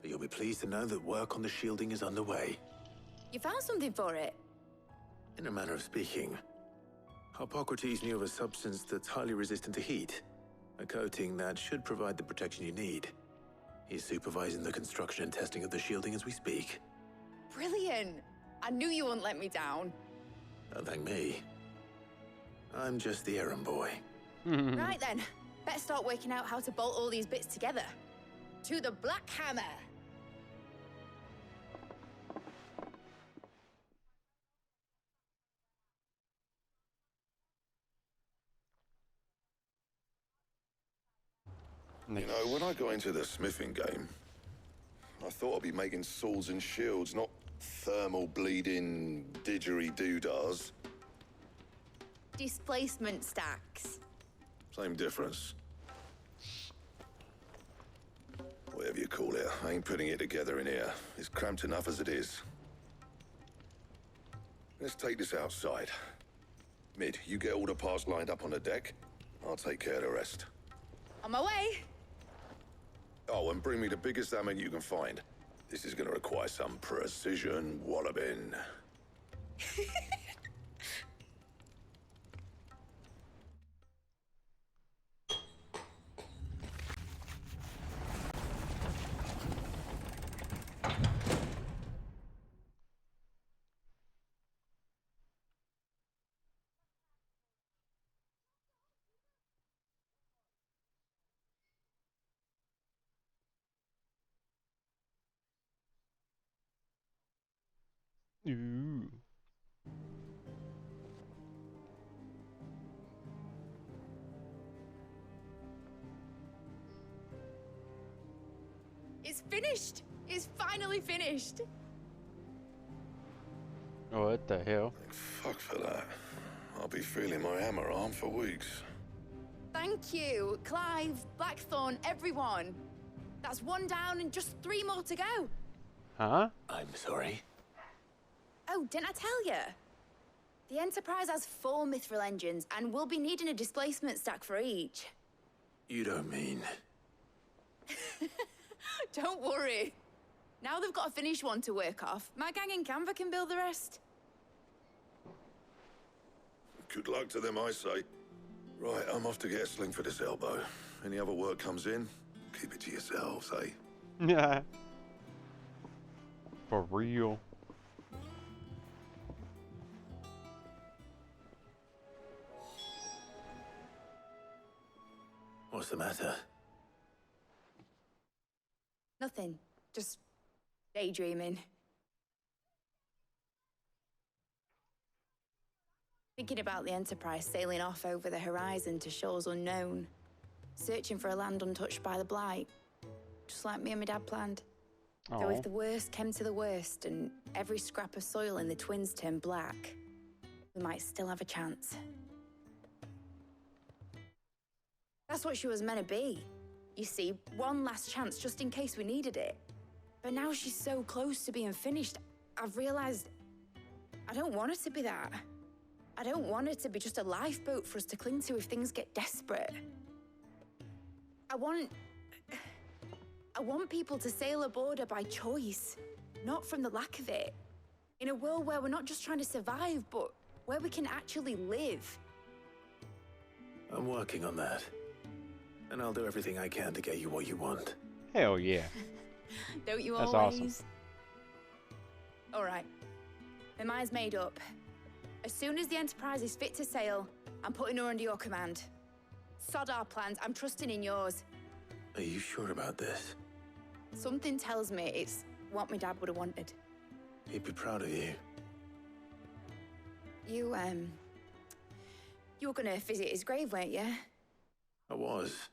But you'll be pleased to know that work on the shielding is underway. You found something for it? In a manner of speaking, Hippocrates knew of a substance that's highly resistant to heat. A coating that should provide the protection you need. He's supervising the construction and testing of the shielding as we speak. Brilliant! I knew you wouldn't let me down. Don't thank me. I'm just the errand boy. Right then, better start working out how to bolt all these bits together. To the Black Hammer! You know, when I got into the smithing game, I thought I'd be making swords and shields, not thermal bleeding didgeridoo-dahs. Displacement stacks. Same difference. Whatever you call it, I ain't putting it together in here. It's cramped enough as it is. Let's take this outside. Mid, you get all the parts lined up on the deck. I'll take care of the rest. On my way! Oh, and bring me the biggest hammer you can find. This is gonna require some precision walloping. Ooh. It's finished! It's finally finished! What the hell? Fuck for that. I'll be feeling my hammer arm for weeks. Thank you, Clive, Blackthorn, everyone. That's one down and just 3 more to go. Huh? I'm sorry. Oh, didn't I tell you? The Enterprise has 4 mithril engines and we'll be needing a displacement stack for each. You don't mean... Don't worry. Now they've got a finished one to work off, my gang in Canva can build the rest. Good luck to them, I say. Right, I'm off to get a sling for this elbow. Any other work comes in, keep it to yourselves, eh? Yeah. For real. What's the matter? Nothing. Just daydreaming. Thinking about the Enterprise sailing off over the horizon to shores unknown, searching for a land untouched by the Blight, just like me and my dad planned. Aw. Though if the worst came to the worst and every scrap of soil in the Twins turned black, we might still have a chance. That's what she was meant to be. You see, one last chance just in case we needed it. But now she's so close to being finished, I've realized I don't want her to be that. I don't want her to be just a lifeboat for us to cling to if things get desperate. I want people to sail aboard her by choice, not from the lack of it. In a world where we're not just trying to survive, but where we can actually live. I'm working on that. And I'll do everything I can to get you what you want. Hell yeah. Don't you That's always? awesome. All right. My mind's made up. As soon as the Enterprise is fit to sail, I'm putting her under your command. Sod our plans. I'm trusting in yours. Are you sure about this? Something tells me it's what my dad would have wanted. He'd be proud of you. You were gonna visit his grave, weren't you? I was.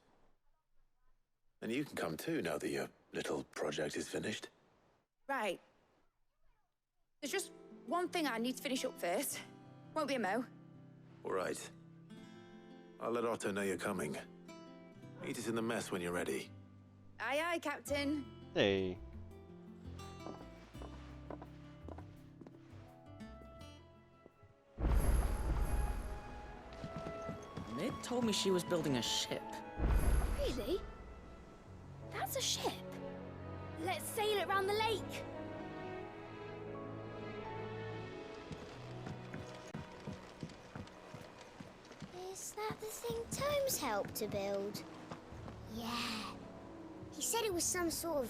And you can come too now that your little project is finished. Right. There's just one thing I need to finish up first. Won't be a mo. All right. I'll let Otto know you're coming. Meet us in the mess when you're ready. Aye, aye, Captain. Hey. Mid told me she was building a ship. Really? That's a ship. Let's sail it round the lake. Is that the thing Tomes helped to build? Yeah. He said it was some sort of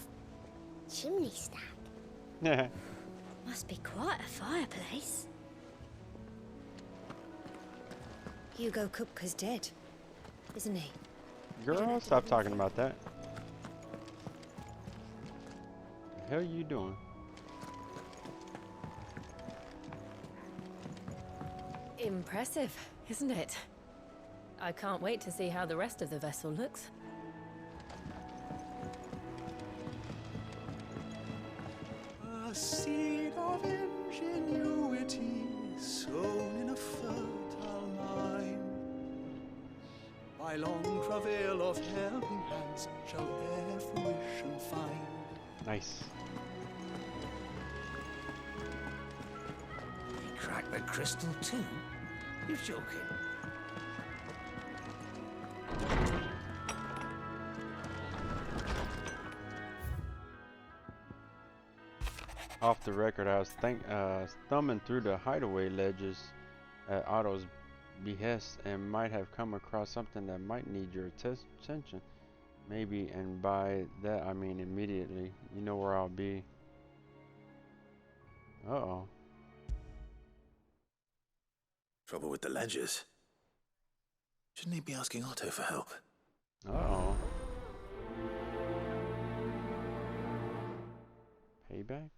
chimney stack. Yeah. Must be quite a fireplace. Hugo Kupka's dead, isn't he? Girl, stop talking about that. The hell you doing? Impressive, isn't it? I can't wait to see how the rest of the vessel looks. A seed of ingenuity sown in a fertile mind. By long travail of helping hands shall their fruition find. Nice. They cracked the crystal too? You're joking. Off the record, I was thumbing through the hideaway ledges at Otto's behest and might have come across something that might need your attention. Maybe, and by that I mean immediately. You know where I'll be. Uh-oh. Trouble with the ledgers. Shouldn't he be asking Otto for help? Uh-oh. Payback?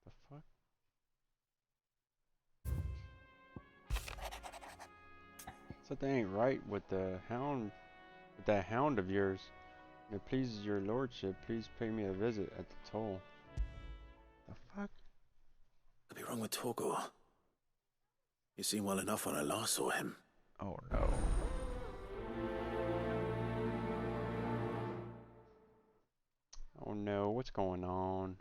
The fuck? Something ain't right with the hound, with that hound of yours. If it pleases your lordship, please pay me a visit at the toll. The fuck? Could be wrong with Torgal. You seemed well enough when I last saw him. Oh no. Oh no, what's going on?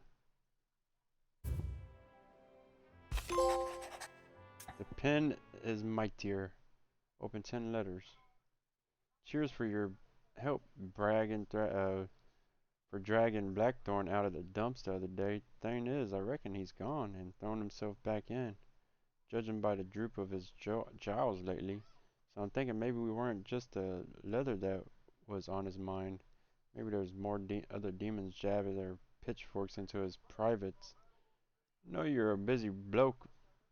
The pen is mightier. Open 10 letters. Cheers for your help, for dragging Blackthorn out of the dumps the other day. Thing is, I reckon he's gone and thrown himself back in. Judging by the droop of his jowls lately, So I'm thinking maybe we weren't just the leather that was on his mind. Maybe there's more other demons jabbing their pitchforks into his privates. I know you're a busy bloke,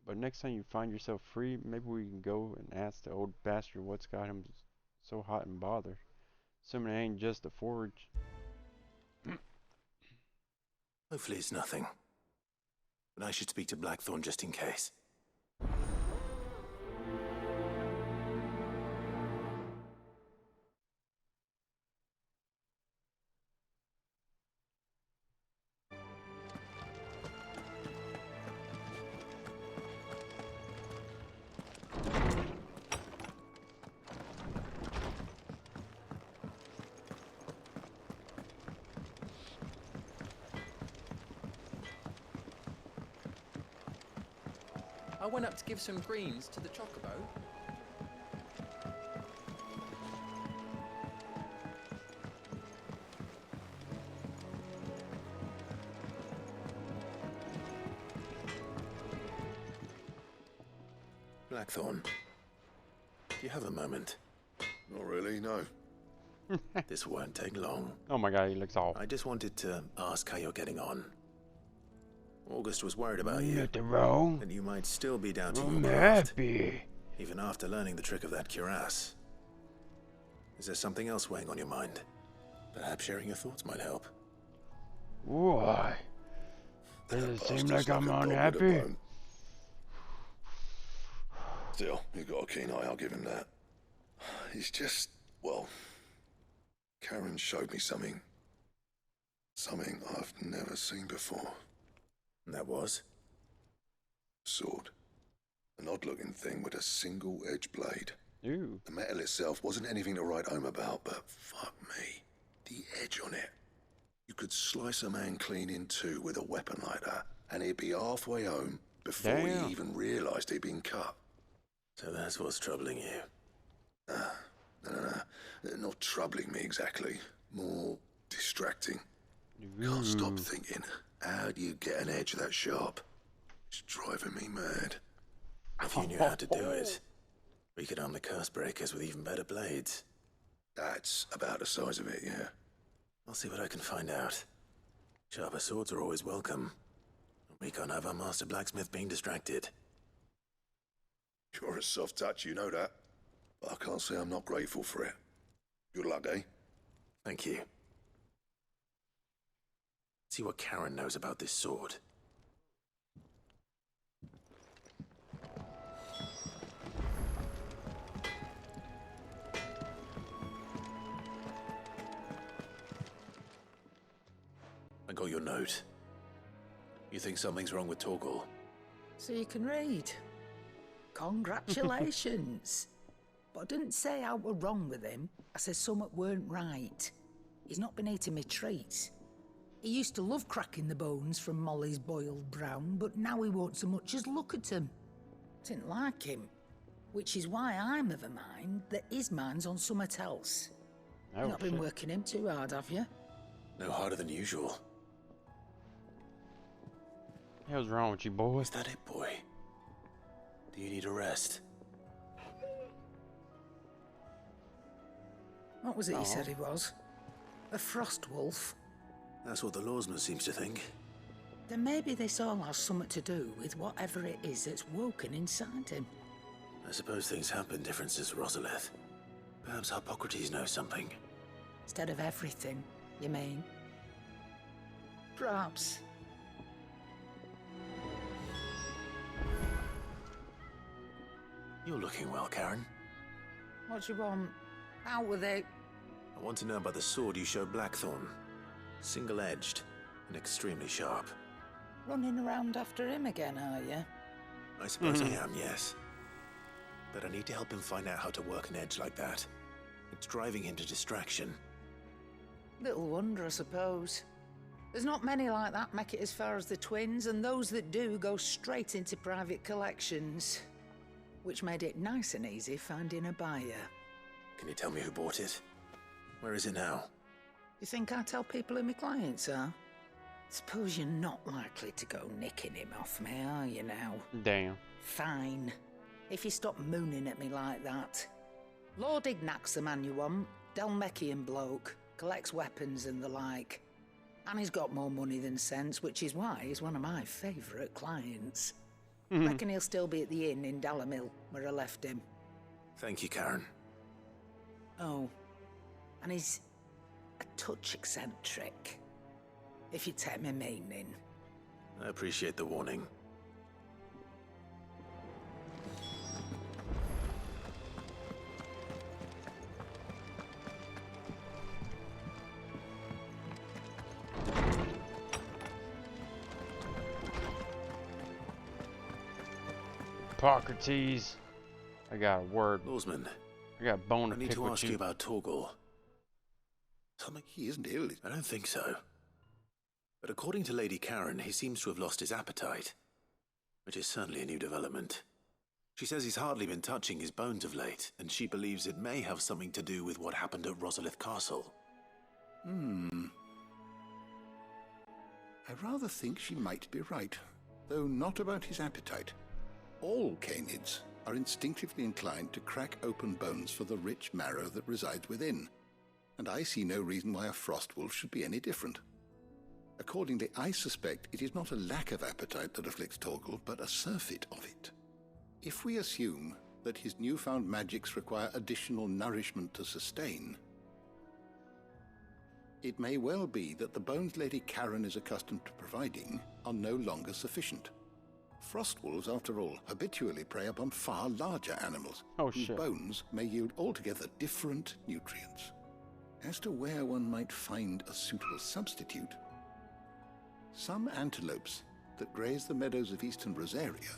but next time you find yourself free, maybe we can go and ask the old bastard what's got him so hot and bothered. Assuming it ain't just the forge. Hopefully it's nothing. But I should speak to Blackthorn just in case. I went up to give some greens to the chocobo. Blackthorn, do you have a moment? Not really, no. This won't take long. Oh my god, he looks all. I just wanted to ask how you're getting on. August was worried about you. Nothing wrong. And you might still be down to I'm your craft, happy. even after learning the trick of that cuirass. Is there something else weighing on your mind? Perhaps sharing your thoughts might help. Why? Does it seem like I'm unhappy? Still, you've got a keen eye, I'll give him that. He's just, well, Karen showed me something. Something I've never seen before. And that was? Sword. An odd-looking thing with a single-edged blade. Ooh. The metal itself wasn't anything to write home about, but fuck me. The edge on it. You could slice a man clean in two with a weapon like that, and he'd be halfway home before he even realised he'd been cut. So that's what's troubling you? No. Not troubling me exactly. More distracting. Can't stop thinking, how do you get an edge that sharp? It's driving me mad. If you knew how to do it, we could arm the curse breakers with even better blades. That's about the size of it, yeah. I'll see what I can find out. Sharper swords are always welcome. We can't have our master blacksmith being distracted. You're a soft touch, you know that. But I can't say I'm not grateful for it. Good luck, eh? Thank you. See what Karen knows about this sword. I got your note. You think something's wrong with Torgal? So you can read. Congratulations. But I didn't say I were wrong with him. I said something weren't right. He's not been eating me treats. He used to love cracking the bones from Molly's boiled brown, but now he won't so much as look at them. Didn't like him. Which is why I'm of a mind that his mind's on something else. Oh, You've not been working him too hard, have you? No harder than usual. What the hell's wrong with you, boy? Is that it, boy? Do you need a rest? What was it he said he was? A frost wolf? That's what the lawsman seems to think. Then maybe this all has something to do with whatever it is that's woken inside him. I suppose things have been different since Rosalith. Perhaps Hippocrates knows something. Instead of everything, you mean? Perhaps. You're looking well, Karen. What do you want? Out with it. I want to know about the sword you showed Blackthorn. Single-edged and extremely sharp. Running around after him again, are you? I suppose I am, yes. But I need to help him find out how to work an edge like that. It's driving him to distraction. Little wonder, I suppose. There's not many like that make it as far as the twins, and those that do go straight into private collections. Which made it nice and easy finding a buyer. Can you tell me who bought it? Where is it now? You think I tell people who my clients are? Suppose you're not likely to go nicking him off me, are you now? Damn. Fine. If you stop mooning at me like that. Lord Ignac's the man you want. Dalmekian bloke. Collects weapons and the like. And he's got more money than sense, which is why he's one of my favourite clients. Reckon he'll still be at the inn in Dalamil, where I left him. Thank you, Karen. Oh, and he's a touch eccentric, if you take my meaning. I appreciate the warning. Hippocrates. I got a word. Lawsman, I got a bone to I need pick to with ask you. you about Torgal. Tell me, he isn't ill. I don't think so. But according to Lady Karen, he seems to have lost his appetite, which is certainly a new development. She says he's hardly been touching his bones of late, and she believes it may have something to do with what happened at Rosalith Castle. I rather think she might be right, though not about his appetite. All canids are instinctively inclined to crack open bones for the rich marrow that resides within, and I see no reason why a frostwolf should be any different. Accordingly, I suspect it is not a lack of appetite that afflicts Torgal, but a surfeit of it. If we assume that his newfound magics require additional nourishment to sustain, it may well be that the bones Lady Karen is accustomed to providing are no longer sufficient. Frostwolves, after all, habitually prey upon far larger animals, whose bones may yield altogether different nutrients. As to where one might find a suitable substitute, some antelopes that graze the meadows of eastern Rosaria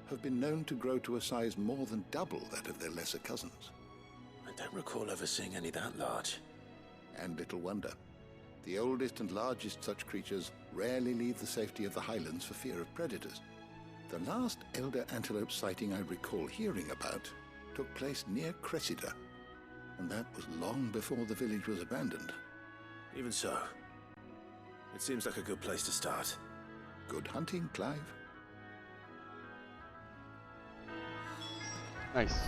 have been known to grow to a size more than double that of their lesser cousins. I don't recall ever seeing any that large. And little wonder. The oldest and largest such creatures rarely leave the safety of the highlands for fear of predators. The last elder antelope sighting I recall hearing about took place near Cressida, and that was long before the village was abandoned. Even so, it seems like a good place to start. Good hunting, Clive. Nice.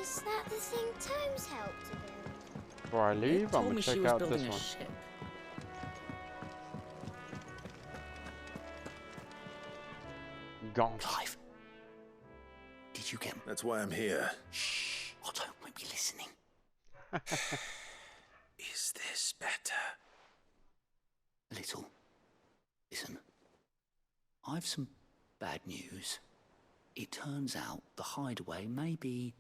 Is that the thing Tomes helped to build? Before I leave, I'm gonna check out this one. Gone. Clive, did you get... That's why I'm here. Shh, Otto won't be listening. Is this better? A little. Listen, I've some bad news. It turns out the hideaway may be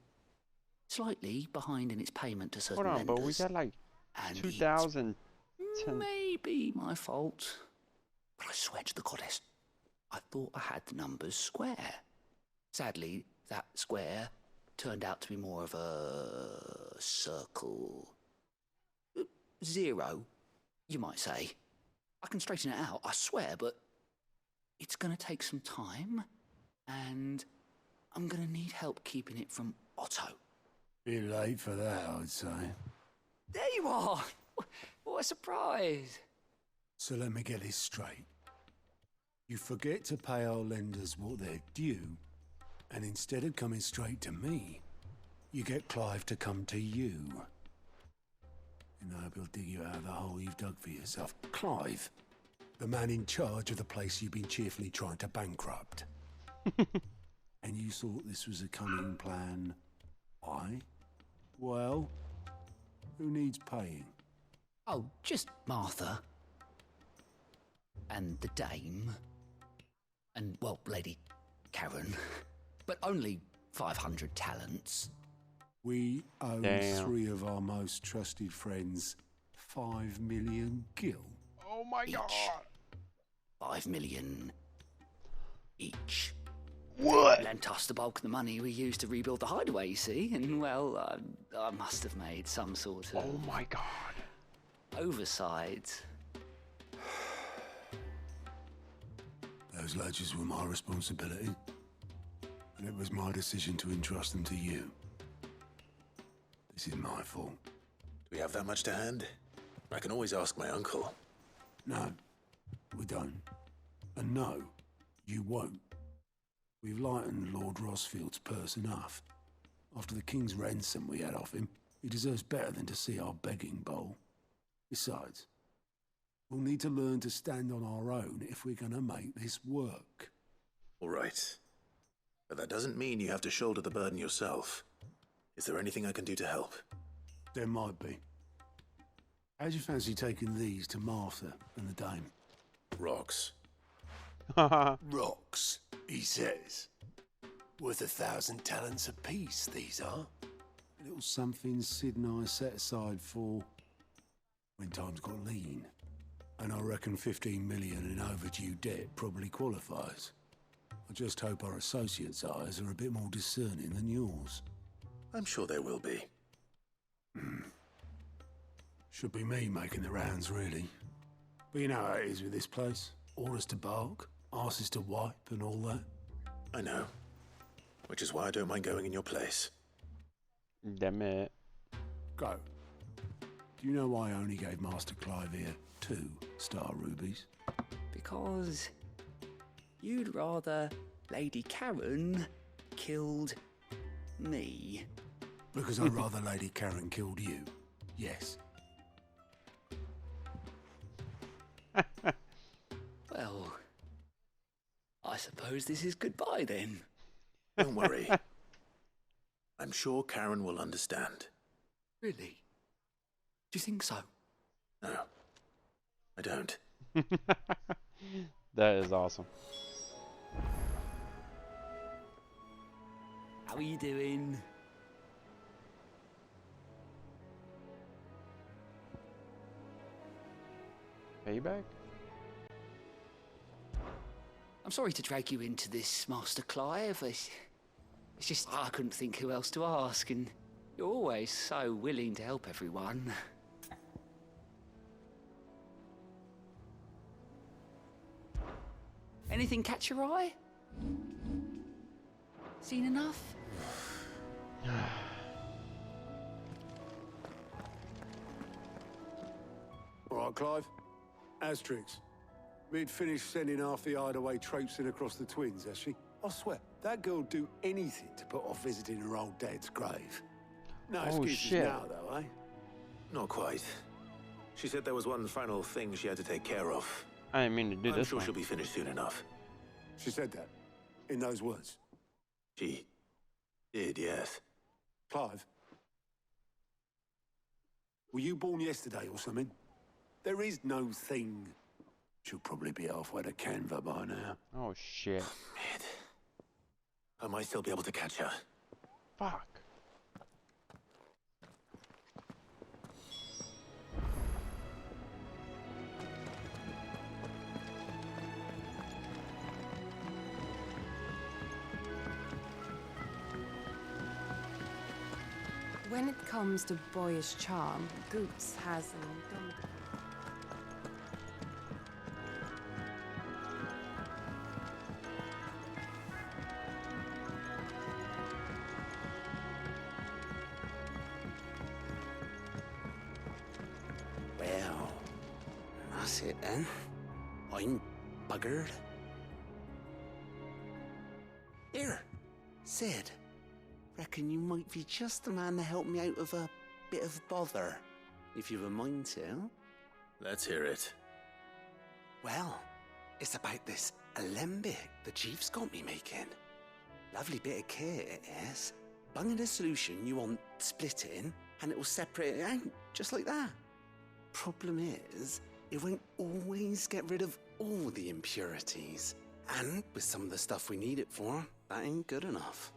slightly behind in its payment to certain Hold on, vendors. but we got like and 2010. Maybe my fault. But I swear to the goddess, I thought I had the numbers square. Sadly, that square turned out to be more of a circle. 0, you might say. I can straighten it out, I swear, but it's going to take some time, and I'm going to need help keeping it from Otto. Bit late for that, I'd say. There you are! What a surprise! So let me get this straight. You forget to pay our lenders what they're due, and instead of coming straight to me, you get Clive to come to you. And I hope he'll dig you out of the hole you've dug for yourself. Clive, the man in charge of the place you've been cheerfully trying to bankrupt. And you thought this was a cunning plan? Why? Well, who needs paying? Oh, just Martha. And the dame. And, well, Lady Karen. But only 500 talents. We owe Damn. 3 of our most trusted friends 5 million gil. Oh my god! 5 million each. What? Lent us the bulk of the money we used to rebuild the hideaway, you see, and well, I must have made some sort of... Oh my god. Oversight. Those ledgers were my responsibility. and it was my decision to entrust them to you. This is my fault. Do we have that much to hand? I can always ask my uncle. No, we don't. And no, you won't. We've lightened Lord Rosfield's purse enough. After the king's ransom we had off him, he deserves better than to see our begging bowl. Besides, we'll need to learn to stand on our own if we're gonna make this work. All right. But that doesn't mean you have to shoulder the burden yourself. Is there anything I can do to help? There might be. How'd you fancy taking these to Martha and the dame? Rocks. Rocks, he says. Worth 1,000 talents apiece, these are. A little something Sid and I set aside for when times got lean. And I reckon 15 million in overdue debt probably qualifies. I just hope our associates' eyes are a bit more discerning than yours. I'm sure there will be. Should be me making the rounds, really. But you know how it is with this place. Orders to bark, arses to wipe, and all that. I know. Which is why I don't mind going in your place. Damn it. Go. Do you know why I only gave Master Clive here 2 star rubies? Because you'd rather Lady Karen killed me. Because I'd rather Lady Karen killed you. Yes. Well, I suppose this is goodbye then. Don't worry. I'm sure Karen will understand. Really? Do you think so? No, I don't. That is awesome. How are you doing? Payback? I'm sorry to drag you into this, Master Clive. It's just I couldn't think who else to ask, and you're always so willing to help everyone. Anything catch your eye? Seen enough? All right, Clive. Asterix. We'd finished sending half the hideaway traipsing across the twins, has she? I swear, that girl'd do anything to put off visiting her old dad's grave. No excuses shit. now, though, eh? Not quite. She said there was one final thing she had to take care of. I didn't mean to do I'm this sure one. she'll be finished soon enough. She said that? In those words? She did, yes. Clive? Were you born yesterday or something? There is no thing. She'll probably be halfway to Canva by now. Oh, shit. Mid. I might still be able to catch her. Fuck. When it comes to boyish charm, Goots has an indomitable... Well, that's it then. I'm buggered. Here, Sid. Reckon you might be just the man to help me out of a bit of bother, if you've a mind to. Let's hear it. Well, it's about this alembic the chief's got me making. Lovely bit of kit it is. Bunging a solution you want splitting, and it will separate it out, just like that. Problem is, it won't always get rid of all the impurities. And with some of the stuff we need it for, that ain't good enough.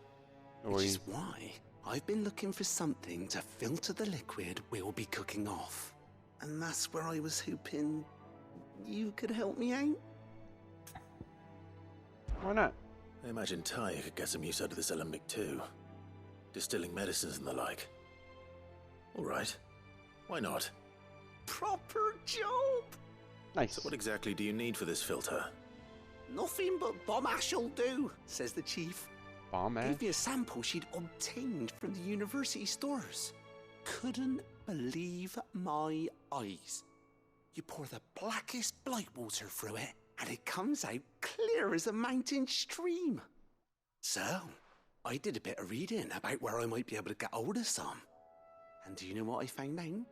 Which is why I've been looking for something to filter the liquid we'll be cooking off. And that's where I was hoping you could help me out. Why not? I imagine Ty could get some use out of this alembic too. Distilling medicines and the like. All right. Why not? Proper job! Nice. So what exactly do you need for this filter? Nothing but bomb ash'll do, says the chief. Bomb ash? Gave me a sample she'd obtained from the university stores. Couldn't believe my eyes. You pour the blackest blight water through it, and it comes out clear as a mountain stream. So, I did a bit of reading about where I might be able to get hold of some. And do you know what I found out?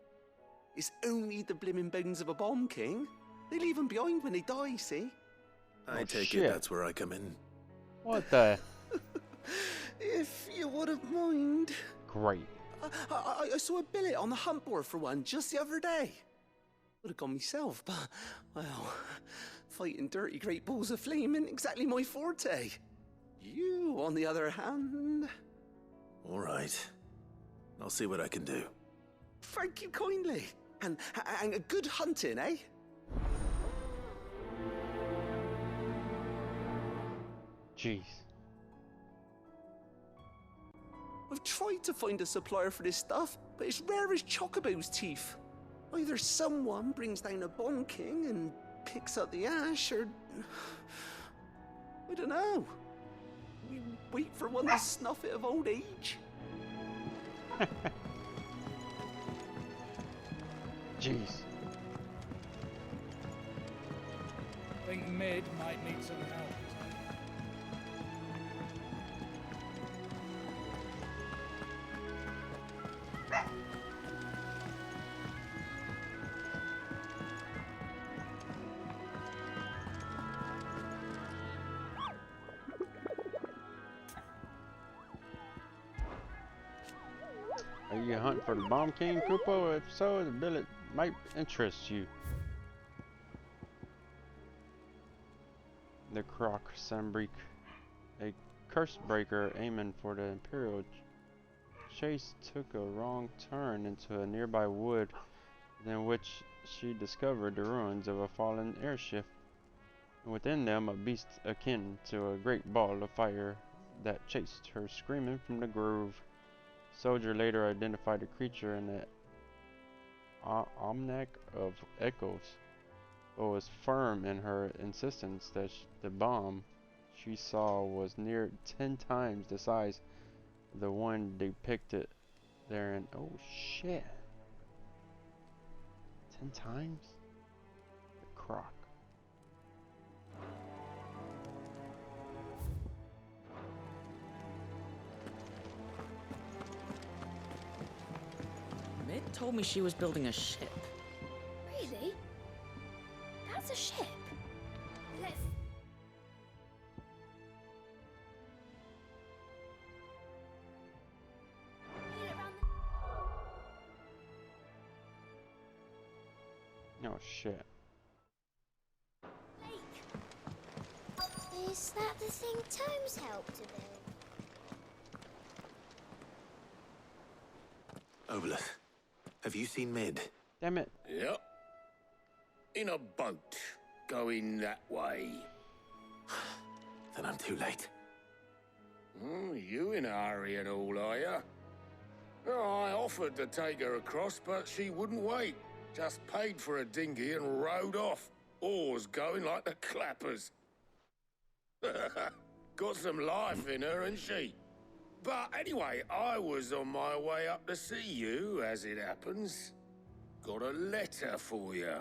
It's only the blimmin' bones of a bomb king. They leave them behind when they die, see? I take it that's where I come in. What the? If you wouldn't mind. Great. I saw a billet on the hunt board for one just the other day. Would have gone myself, but, well, fighting dirty great balls of flame ain't exactly my forte. You, on the other hand... All right. I'll see what I can do. Thank you kindly. And good hunting, eh? Jeez. I've tried to find a supplier for this stuff, but it's rare as Chocobo's teeth. Either someone brings down a Bomb King and picks up the ash, or... I don't know. We wait for one to snuff it of old age. Jeez. Think Mid might need some help. Are you hunting for the Bomb King, Kupo? If so, the billet might interest you. The Croc Sambrique, a curse breaker aiming for the Imperial chase, took a wrong turn into a nearby wood, in which she discovered the ruins of a fallen airship, and within them a beast akin to a great ball of fire that chased her screaming from the grove. Soldier later identified the creature in the almanac of echoes, but was firm in her insistence that the bomb she saw was near 10 times the size of the one depicted therein. Oh shit. 10 times? The Croc. Mid told me she was building a ship. Really? That's a ship. Let's... Oh shit. Is that the thing Tomes helped to build? Obolus, have you seen Mid? Damn it. Yep. In a boat, going that way. Then I'm too late. You in a hurry and all, are ya? Oh, I offered to take her across, but she wouldn't wait. Just paid for a dinghy and rowed off. Oars going like the clappers. Got some life in her, ain't she? But anyway, I was on my way up to see you, as it happens. Got a letter for you.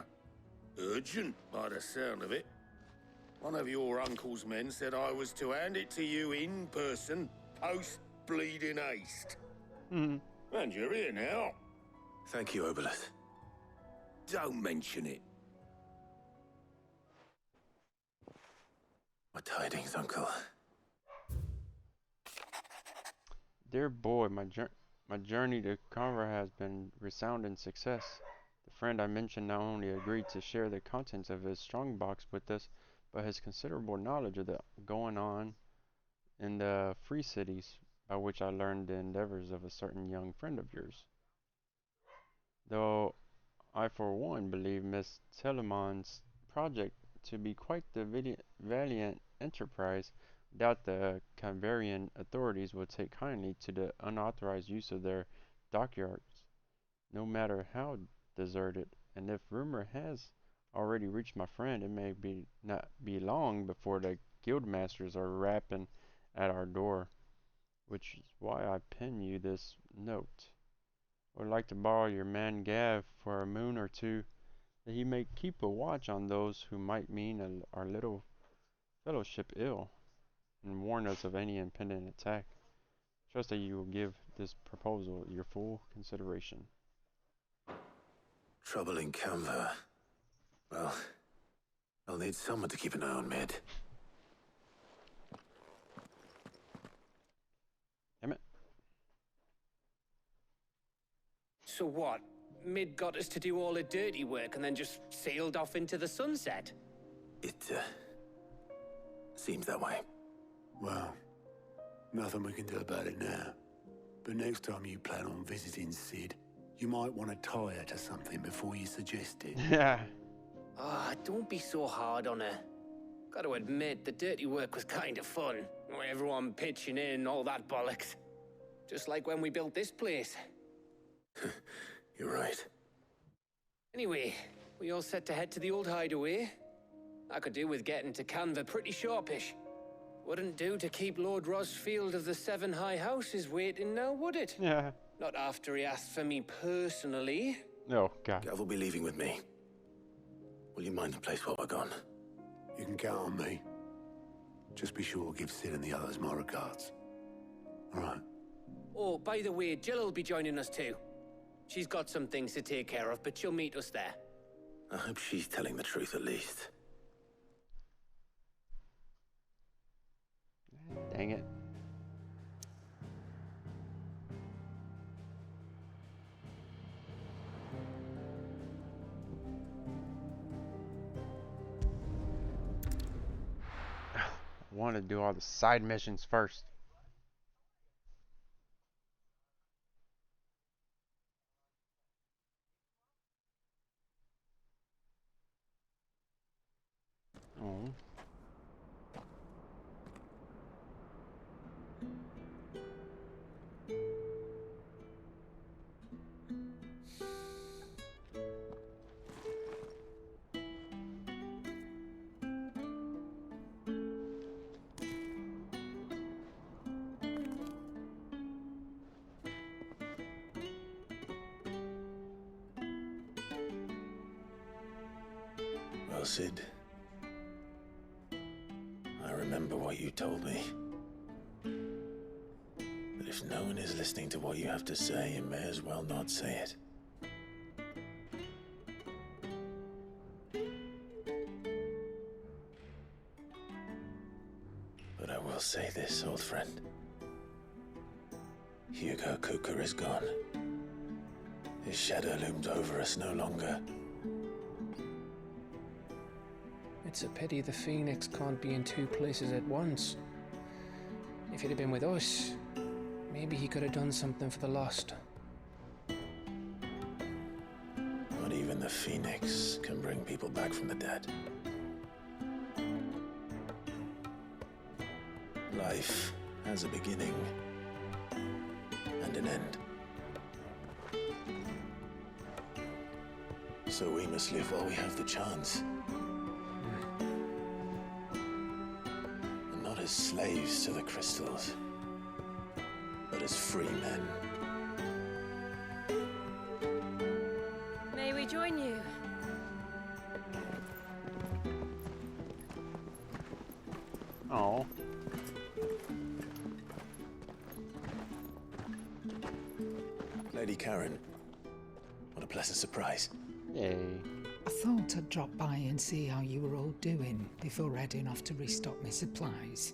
Urgent, by the sound of it. One of your uncle's men said I was to hand it to you in person, post-bleeding haste. And you're here now. Thank you, Obolus. Don't mention it. What tidings, Uncle? Dear boy, my journey to Conver has been resounding success. The friend I mentioned not only agreed to share the contents of his strongbox with us, but his considerable knowledge of the going on in the free cities, by which I learned the endeavors of a certain young friend of yours. Though I for one believe Miss Telemon's project to be quite the valiant enterprise, doubt the Canvarian authorities will take kindly to the unauthorized use of their dockyards, no matter how deserted. And if rumor has already reached my friend, it may not be long before the guildmasters are rapping at our door. which is why I pen you this note. I would like to borrow your man Gav for a moon or two, that he may keep a watch on those who might mean our little fellowship ill, and warn us of any impending attack. Trust that you will give this proposal your full consideration. Trouble in Canva. Well, I'll need someone to keep an eye on Mid. Damn it. So what? Mid got us to do all the dirty work and then just sailed off into the sunset? It, seems that way. Well, nothing we can do about it now. But next time you plan on visiting Sid, you might want to tie her to something before you suggest it. Yeah. Ah, don't be so hard on her. Gotta admit, the dirty work was kind of fun. Everyone pitching in, all that bollocks. Just like when we built this place. You're right. Anyway, we all set to head to the old hideaway. I could do with getting to Canva pretty sharpish. Wouldn't do to keep Lord Rosfield of the Seven High Houses waiting now, would it? Yeah. Not after he asked for me personally. Oh, God. Gav will be leaving with me. Will you mind the place while we're gone? You can count on me. Just be sure to give Sid and the others my regards. All right. Oh, by the way, Jill will be joining us too. She's got some things to take care of, but she'll meet us there. I hope she's telling the truth at least. Dang it. I want to do all the side missions first. Oh. Well, Sid, I remember what you told me. But if no one is listening to what you have to say, you may as well not say it. But I will say this, old friend. Hugo Kuka is gone. His shadow looms over us no longer. It's a pity the Phoenix can't be in two places at once. If he'd have been with us, maybe he could have done something for the lost. Not even the Phoenix can bring people back from the dead. Life has a beginning and an end. So we must live while we have the chance. And not as slaves to the crystals, but as free men. May we join you? Oh. Lady Karen, what a pleasant surprise. Yay. I thought I'd drop by and see how you were all doing before heading off to restock my supplies.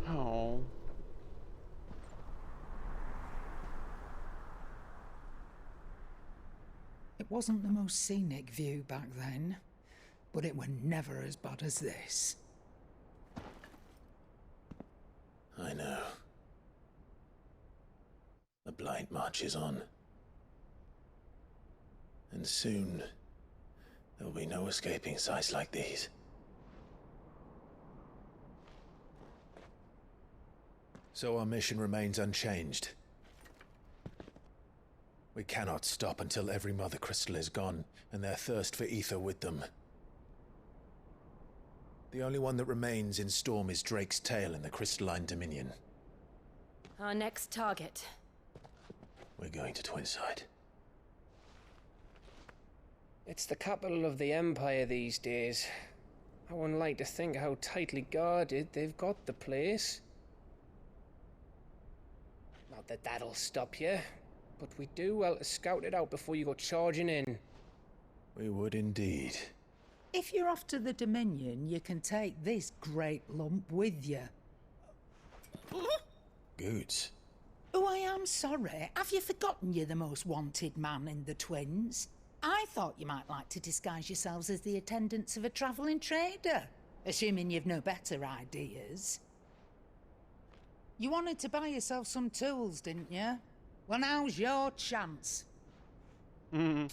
Oh. It wasn't the most scenic view back then, but it were never as bad as this. I know. The Blight marches on. And soon, there will be no escaping sights like these. So our mission remains unchanged. We cannot stop until every Mother Crystal is gone, and their thirst for ether with them. The only one that remains in Storm is Drake's tail in the Crystalline Dominion. Our next target. We're going to Twinside. It's the capital of the Empire these days. I wouldn't like to think how tightly guarded they've got the place. Not that that'll stop you, but we do well to scout it out before you go charging in. We would indeed. If you're off to the Dominion, you can take this great lump with you. Goods. Oh, I am sorry. Have you forgotten you're the most wanted man in the Twins? I thought you might like to disguise yourselves as the attendants of a travelling trader, assuming you've no better ideas. You wanted to buy yourself some tools, didn't you? Well, now's your chance. You're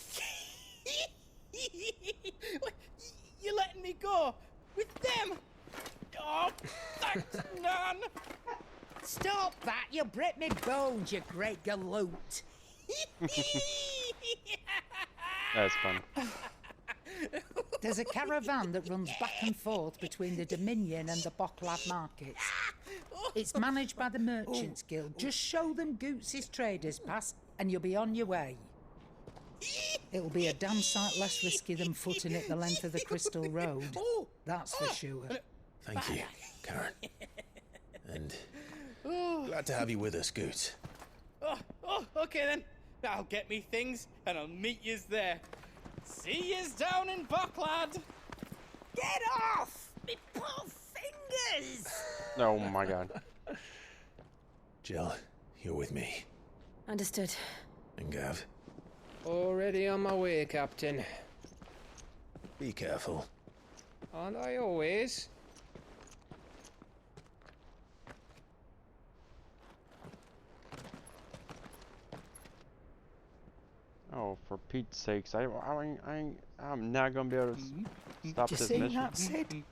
letting me go with them? Oh, thanks, Nan. Stop that! You'll break me bones, you great galoot. That's fun. There's a caravan that runs back and forth between the Dominion and the Bocklad markets. It's managed by the Merchants Guild. Just show them Goots' traders pass and you'll be on your way. It'll be a damn sight less risky than footing it the length of the Crystal Road. That's for sure. Thank you, Karen. And glad to have you with us, Goots. Okay then. I'll get me things and I'll meet yous there. See yous down in Bocklad. Get off! Me poor fingers! Oh my god. Jill, you're with me. Understood. And Gav. Already on my way, Captain. Be careful. Aren't I always? Oh, for Pete's sakes, I'm not gonna be able to stop this see mission. that, Sid?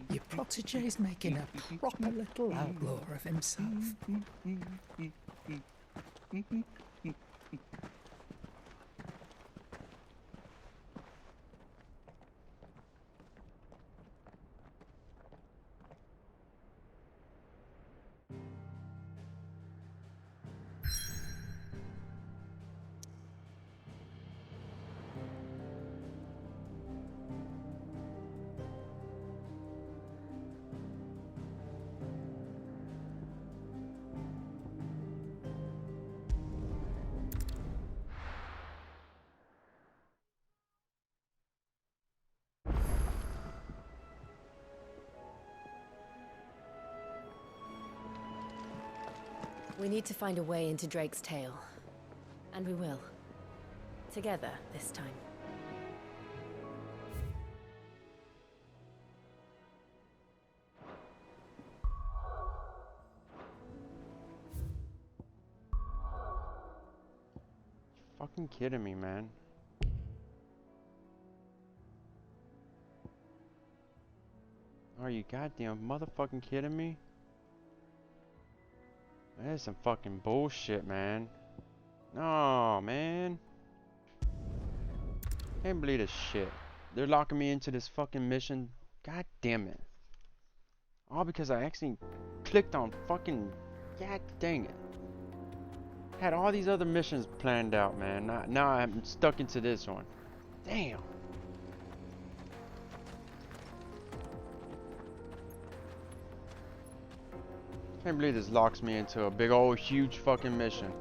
Your protege's making a proper little outlaw of himself. We need to find a way into Drake's tail. And we will. Together, this time. Fucking kidding me, man. Are you goddamn motherfucking kidding me? That is some fucking bullshit, man. No, man. Can't believe this shit. They're locking me into this fucking mission. God damn it. All because I actually clicked on fucking... God dang it. Had all these other missions planned out, man. Now I'm stuck into this one. Damn. Can't believe this locks me into a big old huge fucking mission.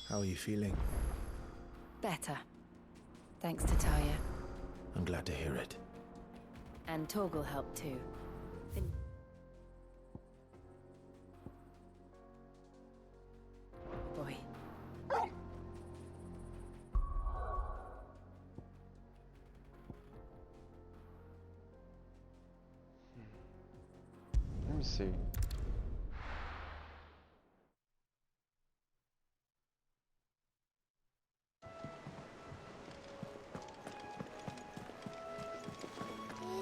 How are you feeling? Better. Thanks to Taya. I'm glad to hear it. And Torgal helped too. Boy. Let me see.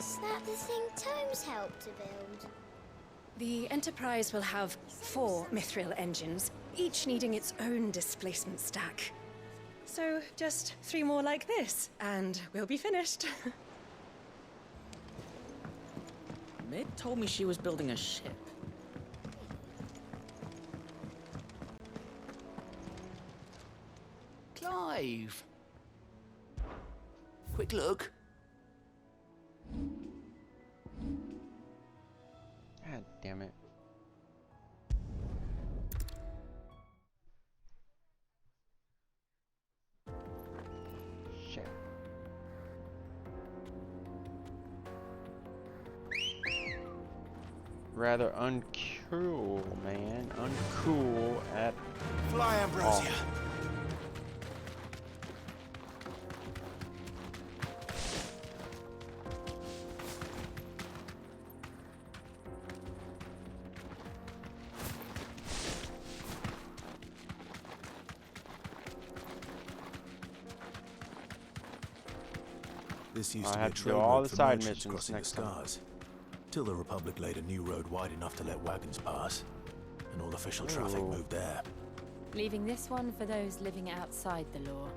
Is that the thing Tomes helped to build? The Enterprise will have 4 mithril engines, each needing its own displacement stack. So just 3 more like this, and we'll be finished. Mid told me she was building a ship. Clive! Quick look. God damn it. Shit. Rather uncool, man. Uncool at Fly, Ambrosia. all. This used I to be a have to do trade all route the for side merchants missions crossing the next time. scars, till the Republic laid a new road wide enough to let wagons pass, and all official traffic Ooh. moved there. Leaving this one for those living outside the law.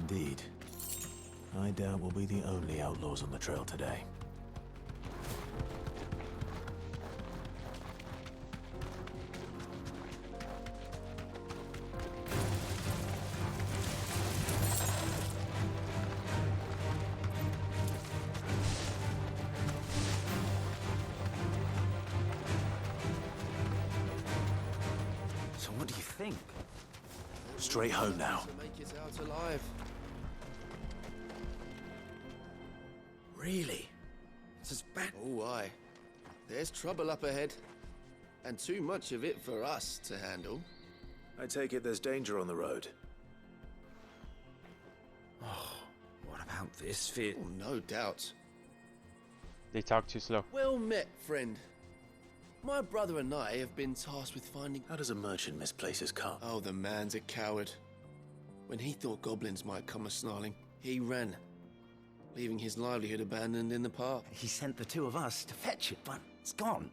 Indeed. I doubt we'll be the only outlaws on the trail today. So what do you think? Straight home now. To make it out alive. Really? It's as bad. Oh, aye. There's trouble up ahead. And too much of it for us to handle. I take it there's danger on the road. Oh, what about this fit? Oh, no doubt. They talk too slow. Well met, friend. My brother and I have been tasked with finding... How does a merchant misplace his cart? Oh, the man's a coward. When he thought goblins might come a-snarling, he ran, leaving his livelihood abandoned in the park. He sent the 2 of us to fetch it, but it's gone.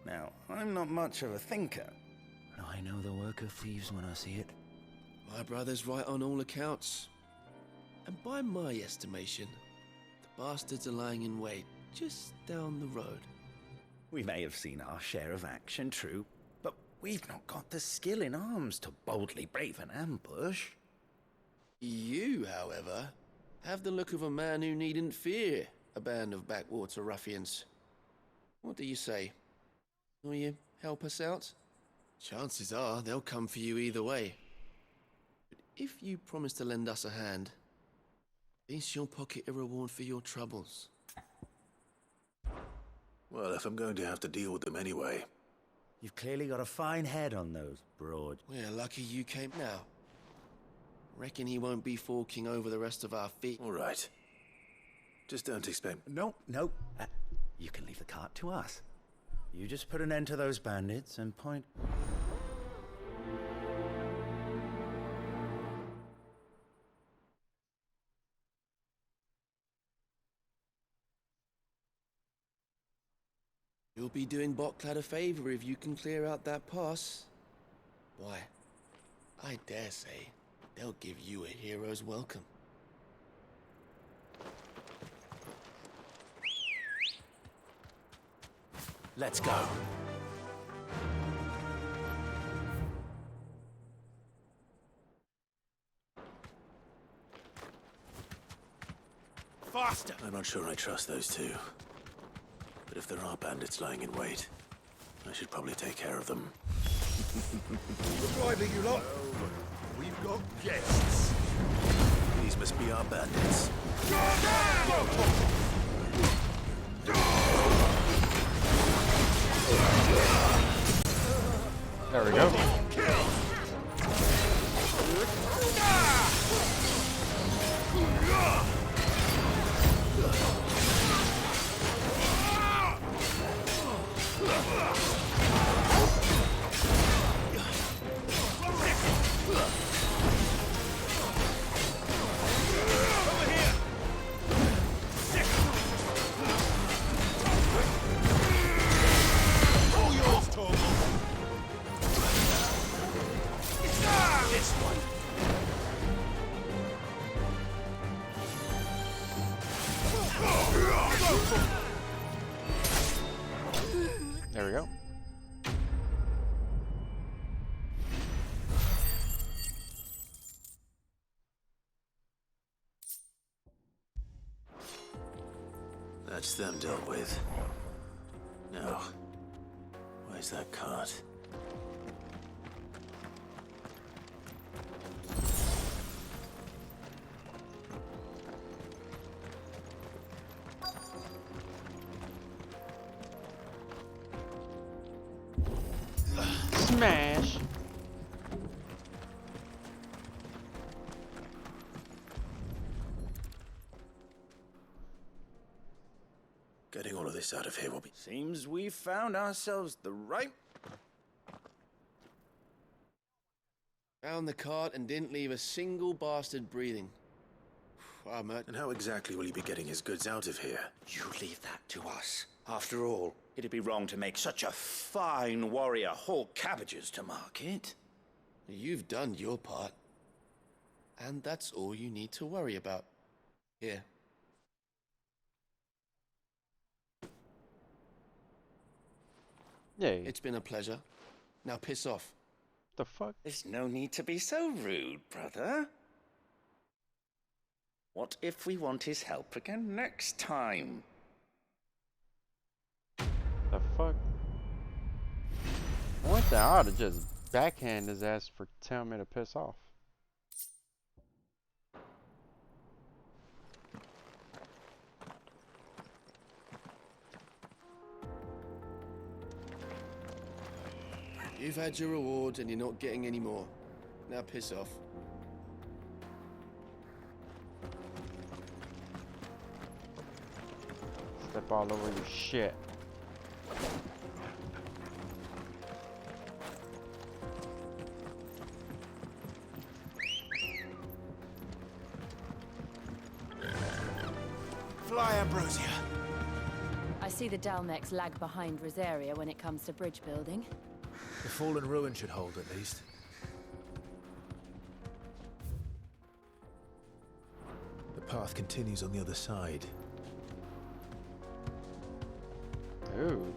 Now, I'm not much of a thinker, but I know the work of thieves when I see it. My brother's right on all accounts. And by my estimation, the bastards are lying in wait just down the road. We may have seen our share of action, true, but we've not got the skill in arms to boldly brave an ambush. You, however, have the look of a man who needn't fear a band of backwater ruffians. What do you say? Will you help us out? Chances are they'll come for you either way. But if you promise to lend us a hand, at least you'll pocket a reward for your troubles. Well, if I'm going to have to deal with them anyway. You've clearly got a fine head on those broad. We're lucky you came now. Reckon he won't be forking over the rest of our feet. All right. Just don't expect... No. You can leave the cart to us. You just put an end to those bandits and point... You'll be doing Botclad a favor if you can clear out that pass. Why, I dare say they'll give you a hero's welcome. Let's go. Faster! I'm not sure I trust those 2. But if there are bandits lying in wait, I should probably take care of them. Good riding, you lot. We've got guests. These must be our bandits. There we go. we go. That's them dealt with. Now, where's that cart? Smash! Getting all of this out of here will be... Seems we've found ourselves the right... Found the cart and didn't leave a single bastard breathing. Wow, Mert. And how exactly will he be getting his goods out of here? You leave that to us. After all, it'd be wrong to make such a fine warrior haul cabbages to market. You've done your part. And that's all you need to worry about. Here. Yay. It's been a pleasure. Now piss off. The fuck? There's no need to be so rude, brother. What if we want his help again next time? The fuck? What the? I ought to just backhand his ass for telling me to piss off. You've had your reward and you're not getting any more. Now piss off. Step all over your shit. Fly, Ambrosia. I see the Dalmex lag behind Rosaria when it comes to bridge building. The fallen ruin should hold, at least. The path continues on the other side. Ooh.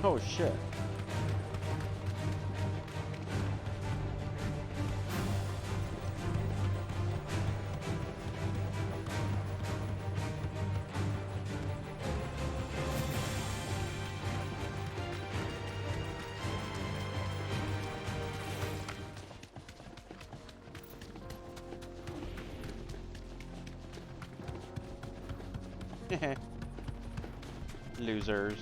Oh shit. Losers.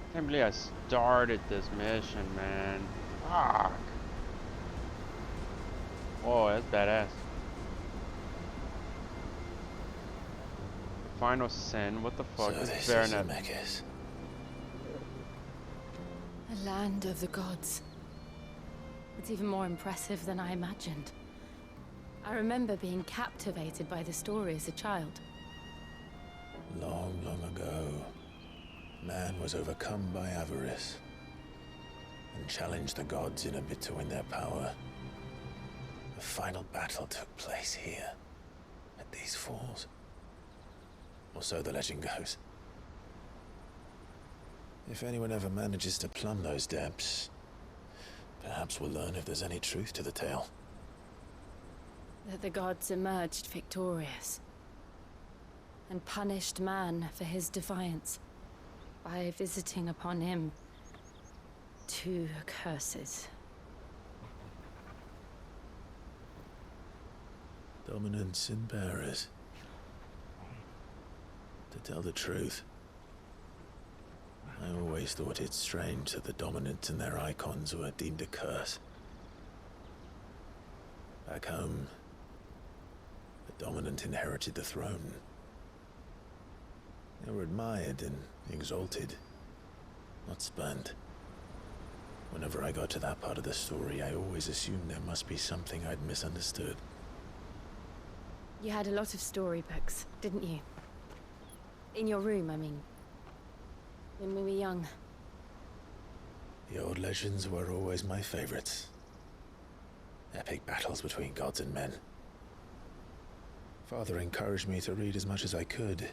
I can't believe I started this mission, man. Fuck. Whoa, that's badass. Final sin. What the fuck So is this Baronet? is the Megas. A land of the gods. It's even more impressive than I imagined. I remember being captivated by the story as a child. Long, long ago, man was overcome by avarice and challenged the gods in a bid to win their power. The final battle took place here, at these falls. Or so the legend goes. If anyone ever manages to plumb those depths, perhaps we'll learn if there's any truth to the tale. That the gods emerged victorious and punished man for his defiance by visiting upon him 2 curses. Dominants and bearers. To tell the truth, I always thought it strange that the dominants and their icons were deemed a curse. Back home, the dominant inherited the throne. They were admired and exalted, not spurned. Whenever I got to that part of the story, I always assumed there must be something I'd misunderstood. You had a lot of storybooks, didn't you? In your room, I mean. When we were young. The old legends were always my favorites. Epic battles between gods and men. Father encouraged me to read as much as I could.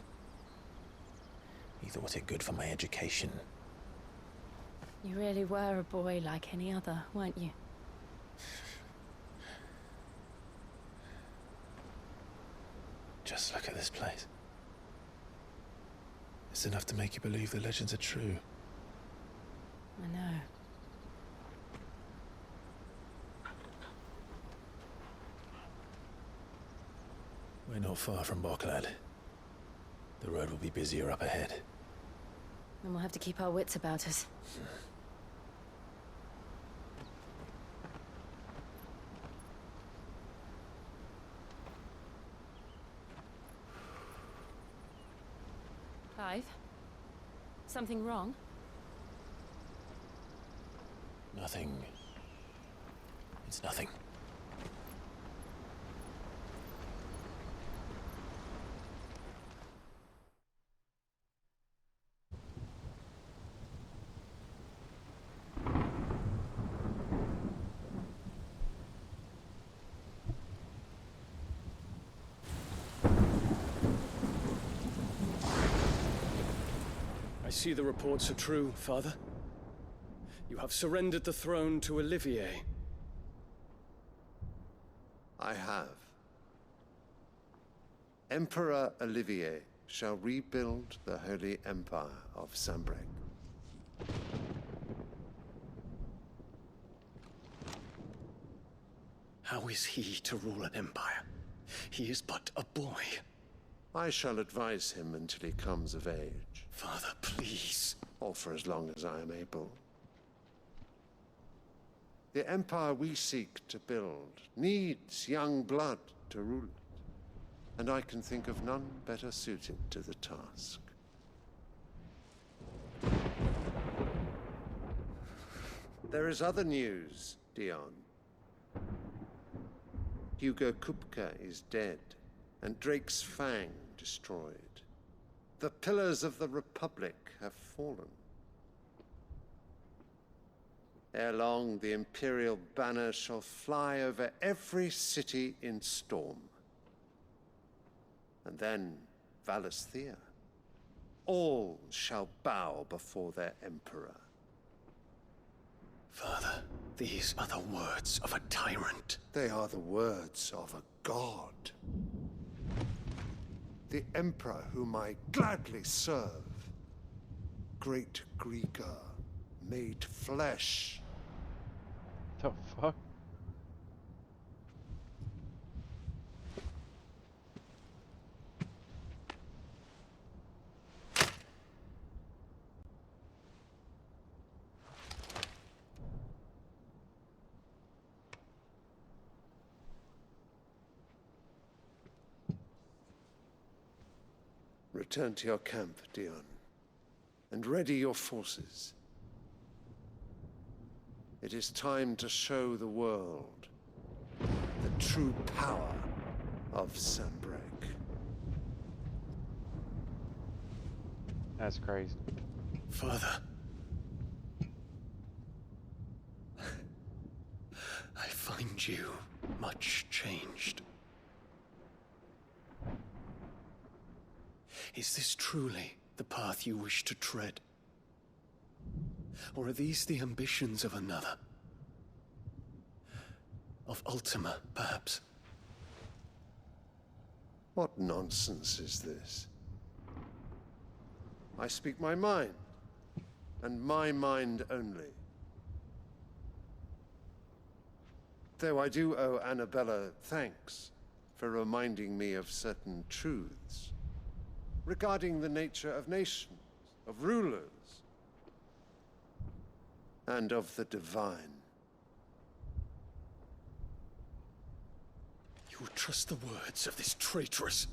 He thought it good for my education. You really were a boy like any other, weren't you? Just look at this place. It's enough to make you believe the legends are true. I know. We're not far from Boklad. The road will be busier up ahead. And we'll have to keep our wits about us. Clive? Something wrong? Nothing. It's nothing. I see the reports are true, Father. You have surrendered the throne to Olivier. I have. Emperor Olivier shall rebuild the Holy Empire of Sanbreque. How is he to rule an empire? He is but a boy. I shall advise him until he comes of age. Father, please. Or for as long as I am able. The empire we seek to build needs young blood to rule it, and I can think of none better suited to the task. There is other news, Dion. Hugo Kupka is dead, and Drake's Fang destroyed. The pillars of the Republic have fallen. Ere long, the Imperial banner shall fly over every city in Storm. And then Valisthea. All shall bow before their Emperor. Father, these are the words of a tyrant. They are the words of a god. The Emperor whom I gladly serve. Great Greager, made flesh. The fuck? Return to your camp, Dion, and ready your forces. It is time to show the world the true power of Sanbreque. That's crazy. Father. I find you much changed. Is this truly the path you wish to tread? Or are these the ambitions of another? Of Ultima, perhaps? What nonsense is this? I speak my mind, and my mind only. Though I do owe Annabella thanks for reminding me of certain truths regarding the nature of nations, of rulers, and of the divine. You would trust the words of this traitress?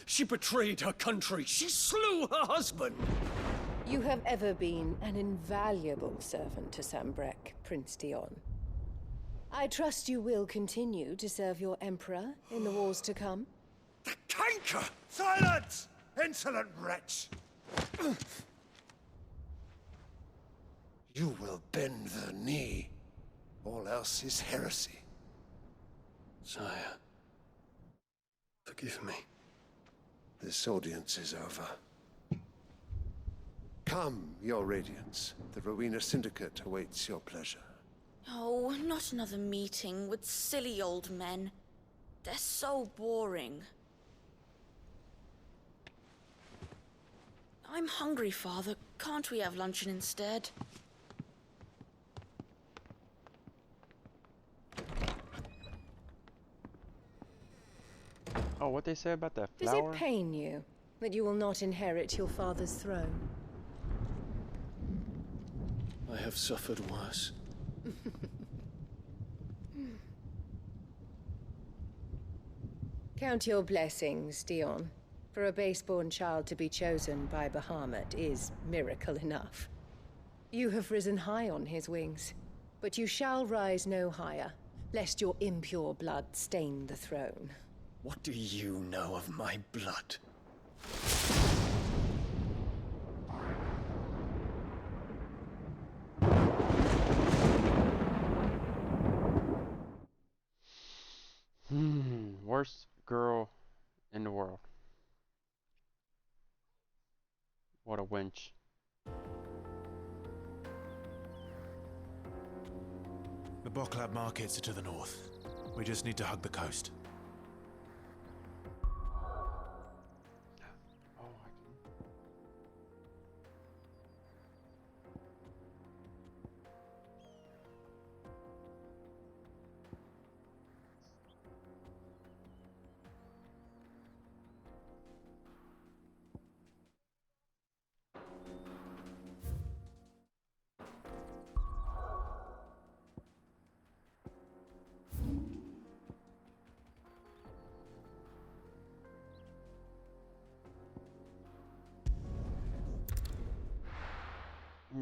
She betrayed her country. She slew her husband. You have ever been an invaluable servant to Sambrek, Prince Dion. I trust you will continue to serve your Emperor in the wars to come. Canker! Silence! Insolent wretch! You will bend the knee. All else is heresy. Sire, forgive me. This audience is over. Come, Your Radiance. The Rowena Syndicate awaits your pleasure. Oh, not another meeting with silly old men. They're so boring. I'm hungry, Father. Can't we have luncheon instead? Oh, what they say about that Does flower? it pain you that you will not inherit your father's throne? I have suffered worse. Count your blessings, Dion. For a base-born child to be chosen by Bahamut is miracle enough. You have risen high on his wings, but you shall rise no higher, lest your impure blood stain the throne. What do you know of my blood? Worst girl in the world. What a wench. The Boklab markets are to the north. We just need to hug the coast.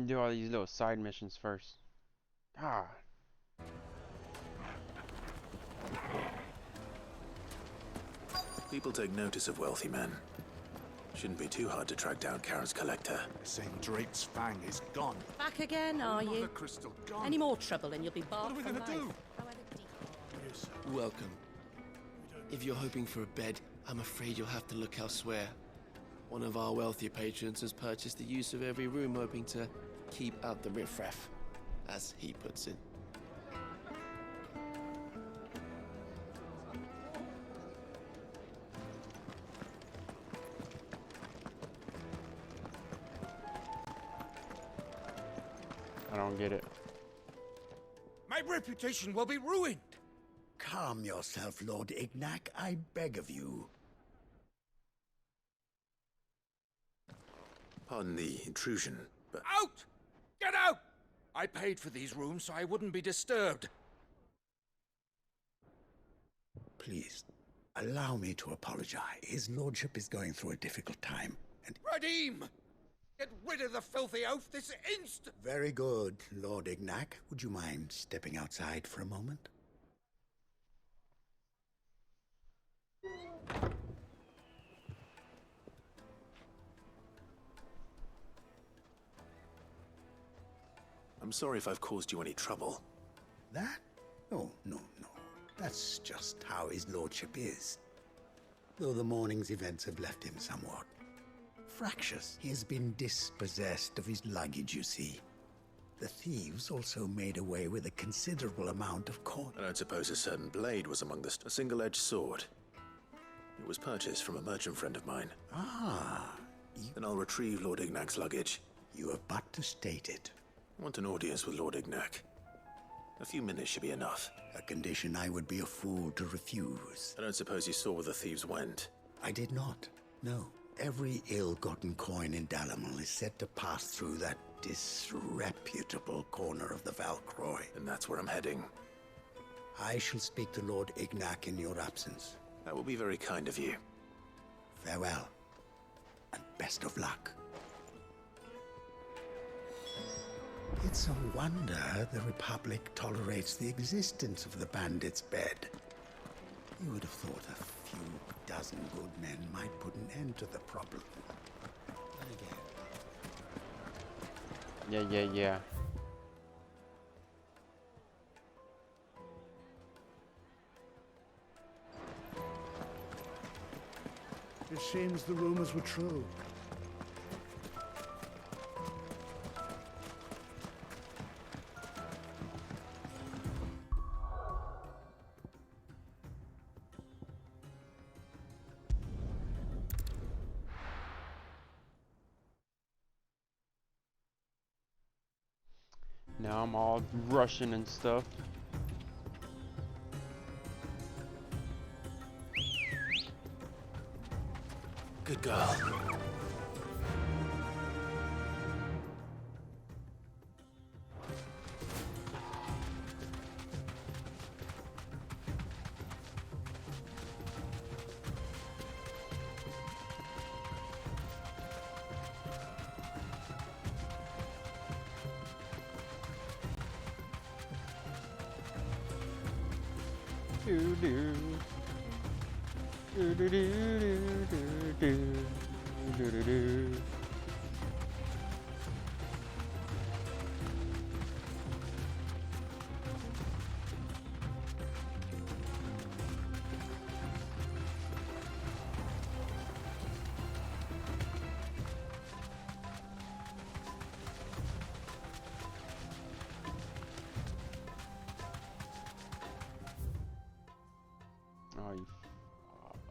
Do all these little side missions first. God. People take notice of wealthy men. Shouldn't be too hard to track down Kara's collector. Saying Drake's fang is gone. Back again, are you? The crystal gone. Any more trouble and you'll be barred What are we for gonna life. do? Welcome. If you're hoping for a bed, I'm afraid you'll have to look elsewhere. One of our wealthier patrons has purchased the use of every room, hoping to keep out the riffraff, as he puts it. I don't get it. My reputation will be ruined. Calm yourself, Lord Ignac, I beg of you. Pardon the intrusion, but... Out! Get out! I paid for these rooms so I wouldn't be disturbed. Please, allow me to apologize. His lordship is going through a difficult time, and... Redeem! Get rid of the filthy oaf this instant! Very good, Lord Ignac. Would you mind stepping outside for a moment? I'm sorry if I've caused you any trouble. That? Oh, no. That's just how his lordship is. Though the morning's events have left him somewhat fractious. He has been dispossessed of his luggage, you see. The thieves also made away with a considerable amount of coin. I don't suppose a certain blade was among a single-edged sword. It was purchased from a merchant friend of mine. Ah. Then I'll retrieve Lord Ignac's luggage. You have but to state it. I want an audience with Lord Ignac. A few minutes should be enough. A condition I would be a fool to refuse. I don't suppose you saw where the thieves went. I did not, no. Every ill-gotten coin in Dalamal is said to pass through that disreputable corner of the Valcroy. And that's where I'm heading. I shall speak to Lord Ignac in your absence. That will be very kind of you. Farewell, and best of luck. It's a wonder the Republic tolerates the existence of the bandit's bed. You would have thought a few dozen good men might put an end to the problem. But again... Yeah. It seems the rumors were true. Now I'm all rushing and stuff. Good girl.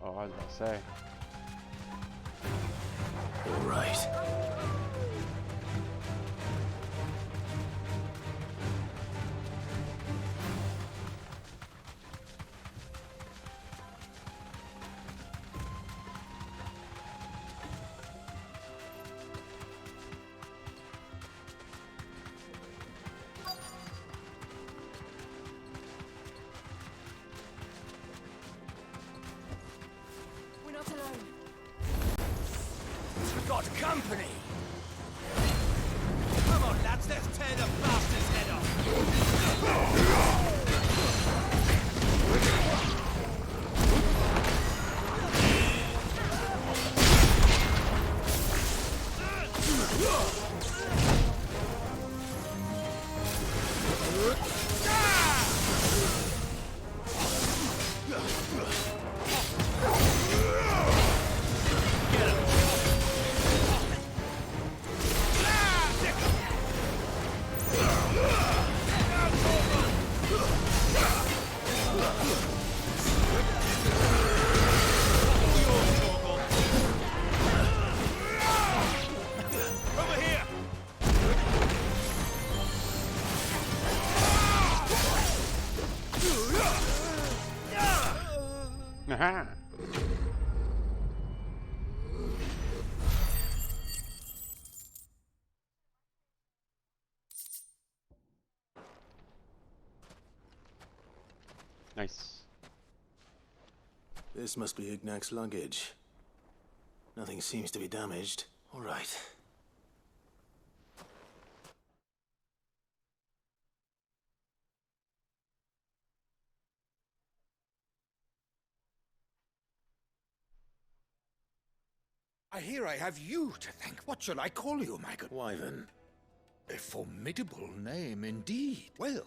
Oh, I was about to say. All right. We've got company! Come on, lads, let's tear the bastard's head off! Aha! Nice. This must be Ignac's luggage. Nothing seems to be damaged. All right. I hear I have you to thank. What shall I call you, my good Wyvern? A formidable name indeed. Well,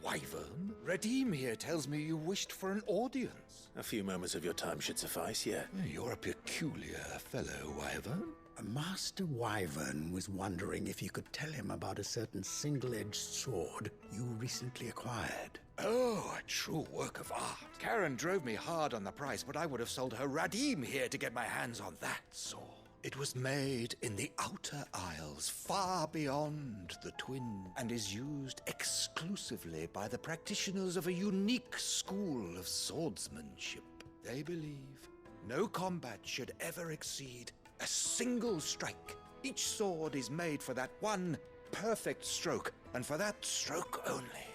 Wyvern, Redeem here tells me you wished for an audience. A few moments of your time should suffice, yeah. You're a peculiar fellow, Wyvern. Master Wyvern was wondering if you could tell him about a certain single-edged sword you recently acquired. Oh, a true work of art. Karen drove me hard on the price, but I would have sold her Radim here to get my hands on that sword. It was made in the Outer Isles, far beyond the Twin, and is used exclusively by the practitioners of a unique school of swordsmanship. They believe no combat should ever exceed a single strike. Each sword is made for that one perfect stroke, and for that stroke only.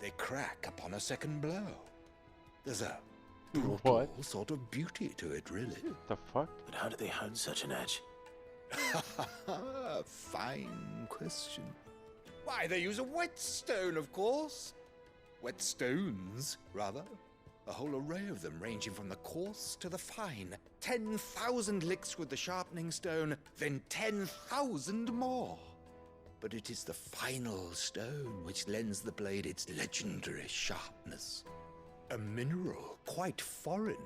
They crack upon a second blow. There's a brutal sort of beauty to it, really. The fuck? But how did they hone such an edge? Fine question. Why, they use a whetstone, of course. Whetstones, rather. A whole array of them, ranging from the coarse to the fine. 10,000 licks with the sharpening stone, then 10,000 more. But it is the final stone which lends the blade its legendary sharpness. A mineral quite foreign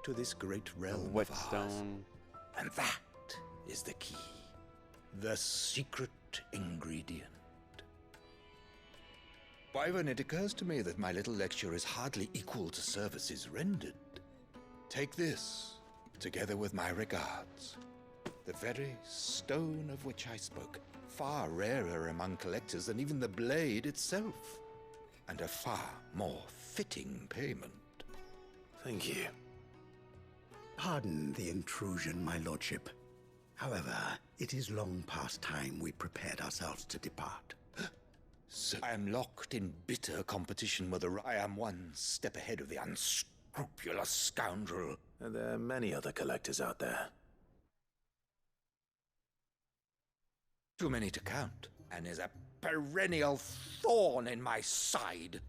to this great realm of ours. Whetstone. And that is the key. The secret ingredient. Wyvern, it occurs to me that my little lecture is hardly equal to services rendered. Take this, together with my regards. The very stone of which I spoke, far rarer among collectors than even the blade itself, and a far more fitting payment. Thank you. Pardon the intrusion, my lordship. However, it is long past time we prepared ourselves to depart. So I am locked in bitter competition with I am one step ahead of the unscrupulous scoundrel. And there are many other collectors out there. Too many to count, and is a perennial thorn in my side.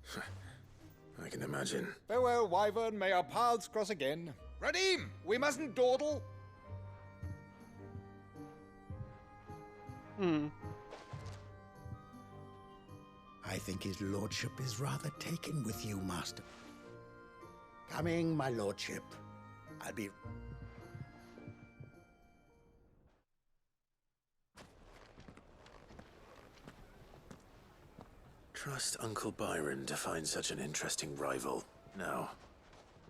I can imagine. Farewell, Wyvern. May our paths cross again. Radim, we mustn't dawdle. I think his lordship is rather taken with you, master. Coming, my lordship. I'll be... Trust Uncle Byron to find such an interesting rival. Now,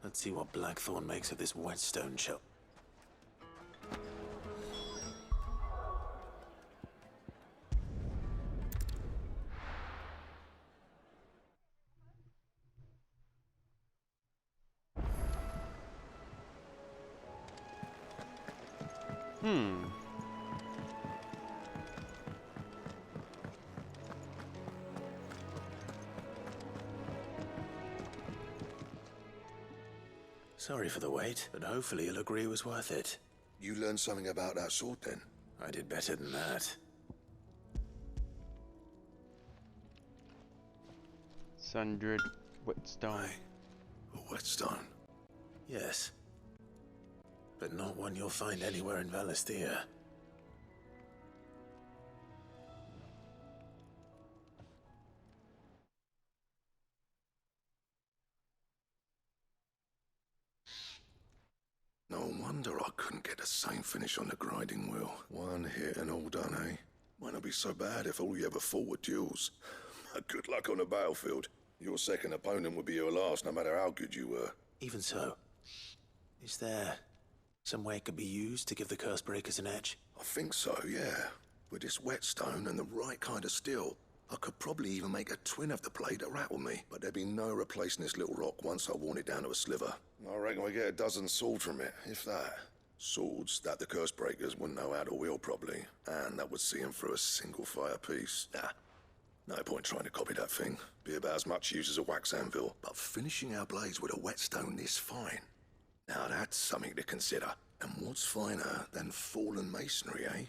let's see what Blackthorn makes of this whetstone shell. Sorry for the wait, but hopefully you'll agree it was worth it. You learned something about that sword, then? I did better than that. Sundred whetstone. A whetstone? Yes. But not one you'll find anywhere in Valisthea. No wonder I couldn't get the same finish on the grinding wheel. One hit and all done, eh? Might not be so bad if all you ever fought were duels. Good luck on the battlefield. Your second opponent would be your last, no matter how good you were. Even so, is there some way it could be used to give the curse breakers an edge? I think so, yeah. With this whetstone and the right kind of steel, I could probably even make a twin of the blade that rattled me. But there'd be no replacing this little rock once I worn it down to a sliver. I reckon we get a dozen swords from it, if that. Swords that the curse breakers wouldn't know how to wield properly, and that would see them through a single fire piece. Nah, no point trying to copy that thing. Be about as much use as a wax anvil. But finishing our blades with a whetstone this fine, now that's something to consider. And what's finer than fallen masonry, eh?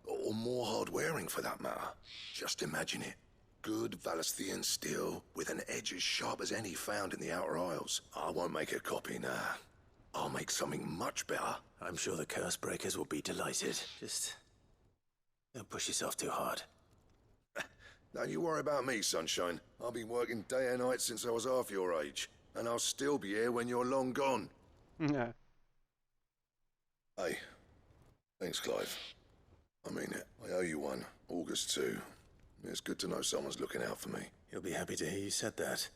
Or more hard-wearing, for that matter. Just imagine it. Good Valisthean steel, with an edge as sharp as any found in the Outer Isles. I won't make a copy, nah. I'll make something much better. I'm sure the curse breakers will be delighted. Just don't push yourself too hard. Don't you worry about me, Sunshine. I've been working day and night since I was half your age. And I'll still be here when you're long gone. Yeah. Hey, thanks, Clive. I mean it. I owe you one. August 2. It's good to know someone's looking out for me. He'll be happy to hear you said that.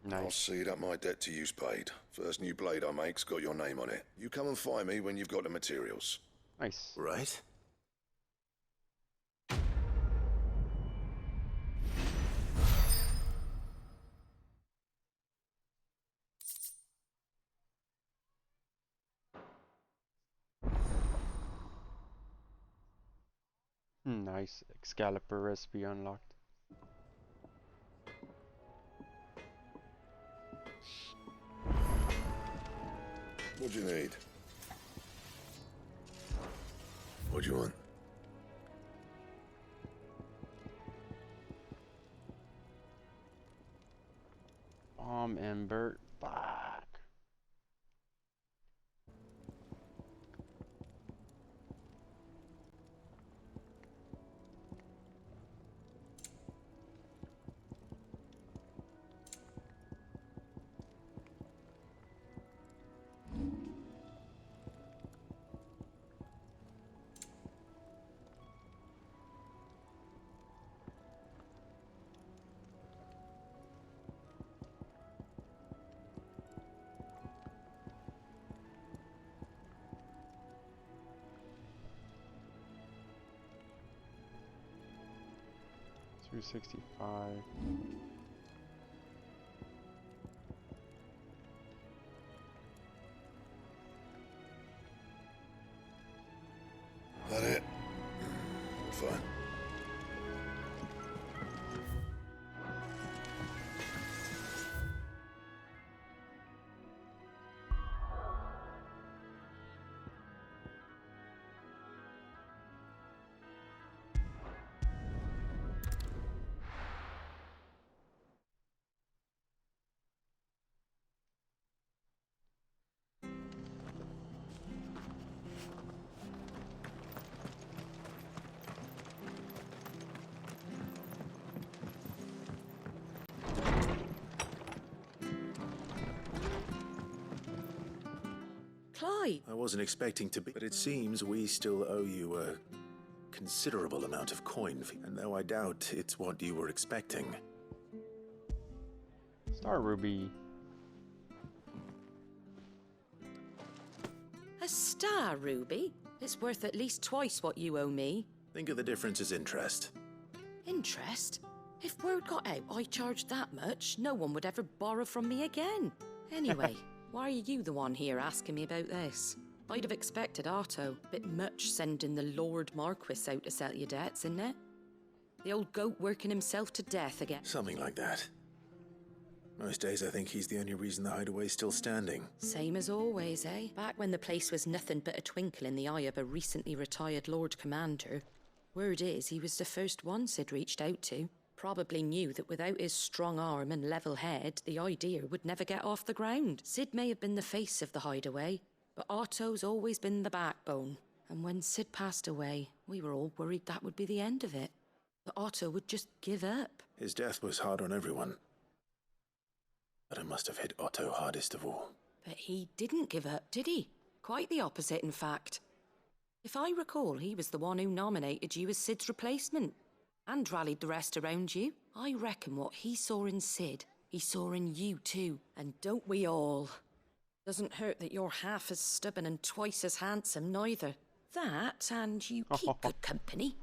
Nice. I'll see that my debt to you's paid. First new blade I make's got your name on it. You come and find me when you've got the materials. Nice. Right? Nice. Excalibur recipe unlocked. What do you need? What do you want? Mom and Bert. Fuck. $265. That it? Fine. Clyde! I wasn't expecting to be, but it seems we still owe you a considerable amount of coin, and though I doubt it's what you were expecting. Star Ruby. A star ruby? It's worth at least twice what you owe me. Think of the difference as interest. Interest? If word got out I charged that much, no one would ever borrow from me again. Anyway, why are you the one here asking me about this? I'd have expected Otto. Bit much sending the Lord Marquis out to settle your debts, isn't it? The old goat working himself to death again. Something like that. Most days I think he's the only reason the hideaway's still standing. Same as always, eh? Back when the place was nothing but a twinkle in the eye of a recently retired Lord Commander. Word is he was the first one Sid reached out to. Probably knew that without his strong arm and level head, the idea would never get off the ground. Sid may have been the face of the hideaway, but Otto's always been the backbone. And when Sid passed away, we were all worried that would be the end of it. That Otto would just give up. His death was hard on everyone. But it must have hit Otto hardest of all. But he didn't give up, did he? Quite the opposite, in fact. If I recall, he was the one who nominated you as Sid's replacement. And rallied the rest around you. I reckon what he saw in Sid, he saw in you too. And don't we all? Doesn't hurt that you're half as stubborn and twice as handsome, neither. That, and you keep good company.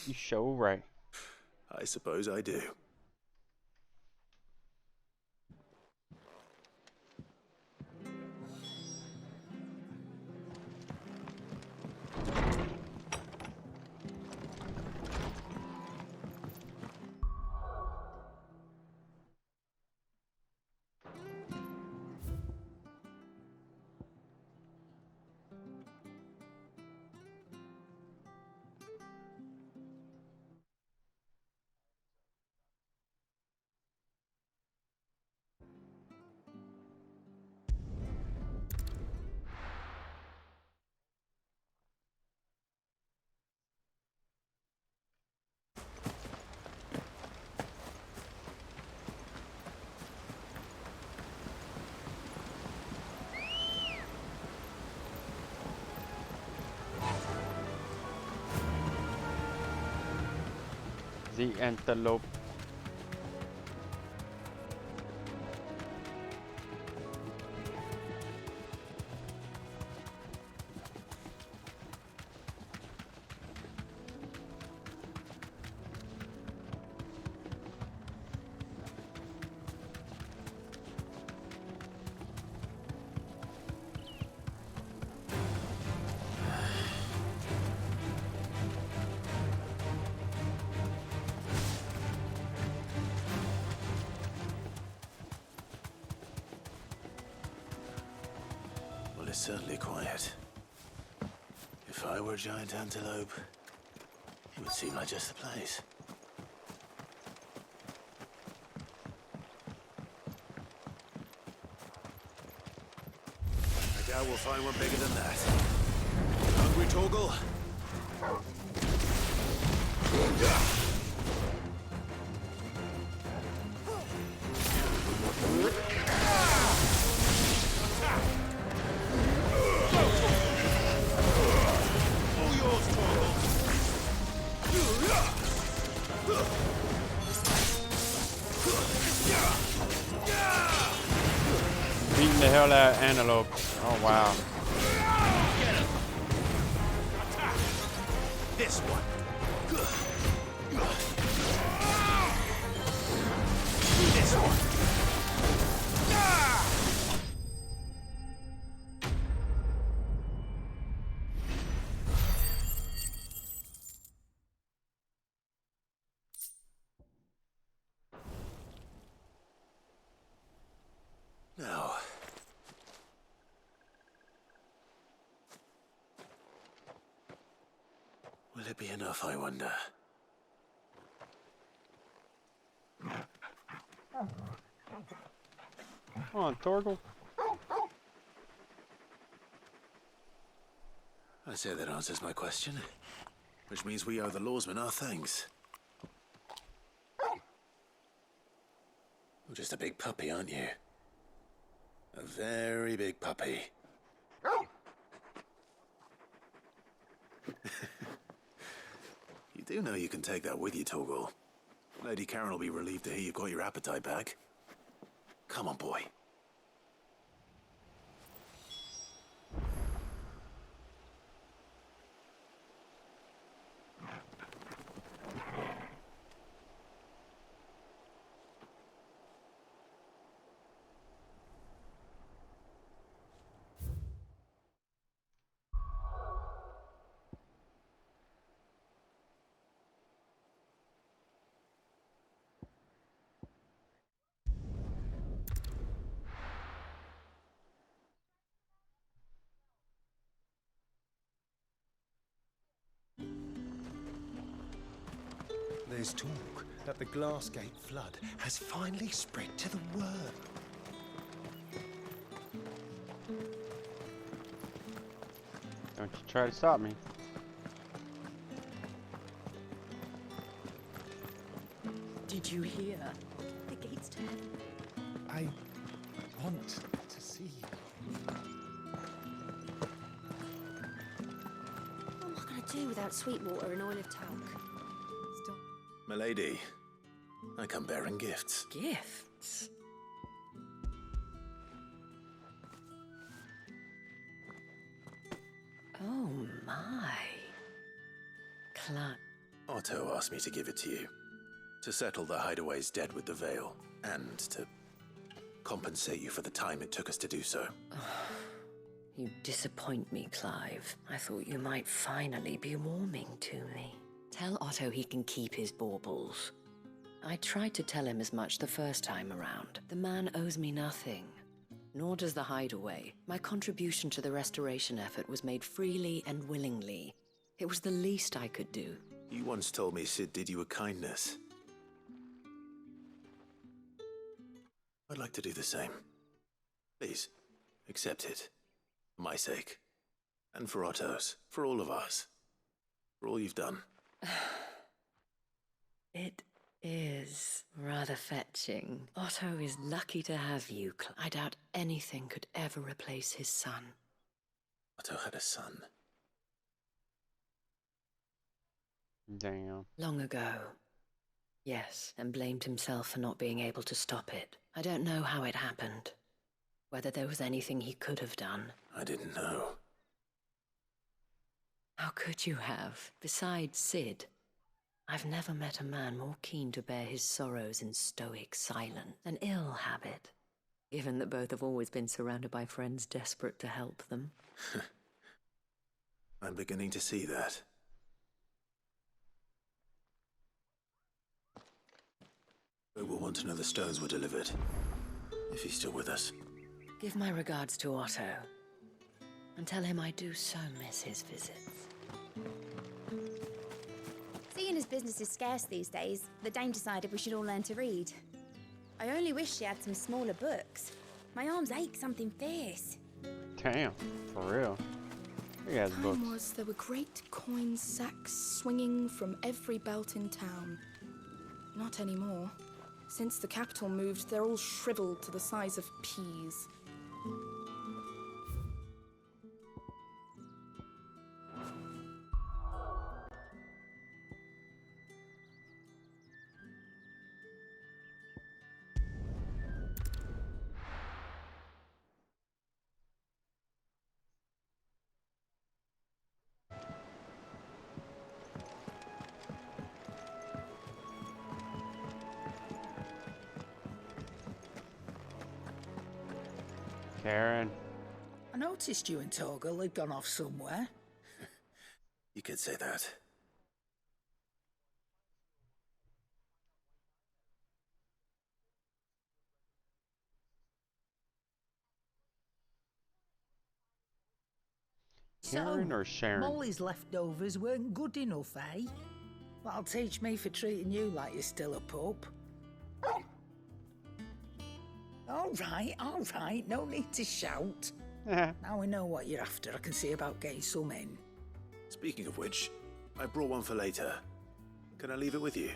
You show right. I suppose I do. The antelope. Well, it's certainly quiet. If I were a giant antelope, it would seem like just the place. doubt we'll find one bigger than that. Hungry, Torgal? All yours, Torgal. Beating the hell out of antelope. Oh wow. This one. This one. Now. Will it be enough, I wonder? Come on, Torgal. I say that answers my question. Which means we owe the lawsman our thanks. You're just a big puppy, aren't you? A very big puppy. You do know you can take that with you, Torgal. Lady Karen will be relieved to hear you've got your appetite back. Come on, boy. There's talk that the Glassgate flood has finally spread to the world. Don't you try to stop me. Did you hear? The gates to heaven. I want to see you. What am I going to do without sweet water and oil of talc? Milady, I come bearing gifts. Gifts? Oh my. Otto asked me to give it to you. To settle the Hideaway's debt with the Veil, and to compensate you for the time it took us to do so. You disappoint me, Clive. I thought you might finally be warming to me. Tell Otto he can keep his baubles. I tried to tell him as much the first time around. The man owes me nothing. Nor does the Hideaway. My contribution to the restoration effort was made freely and willingly. It was the least I could do. You once told me Sid did you a kindness. I'd like to do the same. Please, accept it. For my sake. And for Otto's. For all of us. For all you've done. It is rather fetching. Otto is lucky to have you. I doubt anything could ever replace his son. Otto had a son. Damn. Long ago. Yes, and blamed himself for not being able to stop it. I don't know how it happened. Whether there was anything he could have done. I didn't know. How could you have? Besides Sid, I've never met a man more keen to bear his sorrows in stoic silence. An ill habit, given that both have always been surrounded by friends desperate to help them. I'm beginning to see that. We will want to know the stones were delivered. If he's still with us. Give my regards to Otto. And tell him I do so miss his visits. Seeing as business is scarce these days, the Dame decided we should all learn to read. I only wish she had some smaller books. My arms ache something fierce. Damn, for real. He has books. Time was there were great coin sacks swinging from every belt in town. Not anymore. Since the capital moved, they're all shriveled to the size of peas. Karen. I noticed you and Torgal had gone off somewhere. You could say that. Karen or Sharon? Molly's leftovers weren't good enough, eh? That'll teach me for treating you like you're still a pup. All right, no need to shout. Now we know what you're after. I can see about getting some in. Speaking of which, I brought one for later. Can I leave it with you?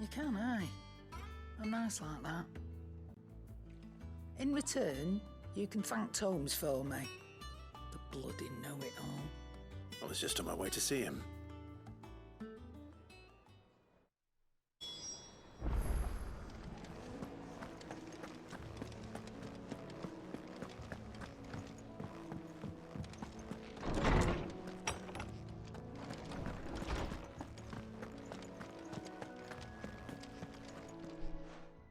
You can, eh? I'm nice like that. In return, you can thank Tomes for me. The bloody know-it-all. I was just on my way to see him.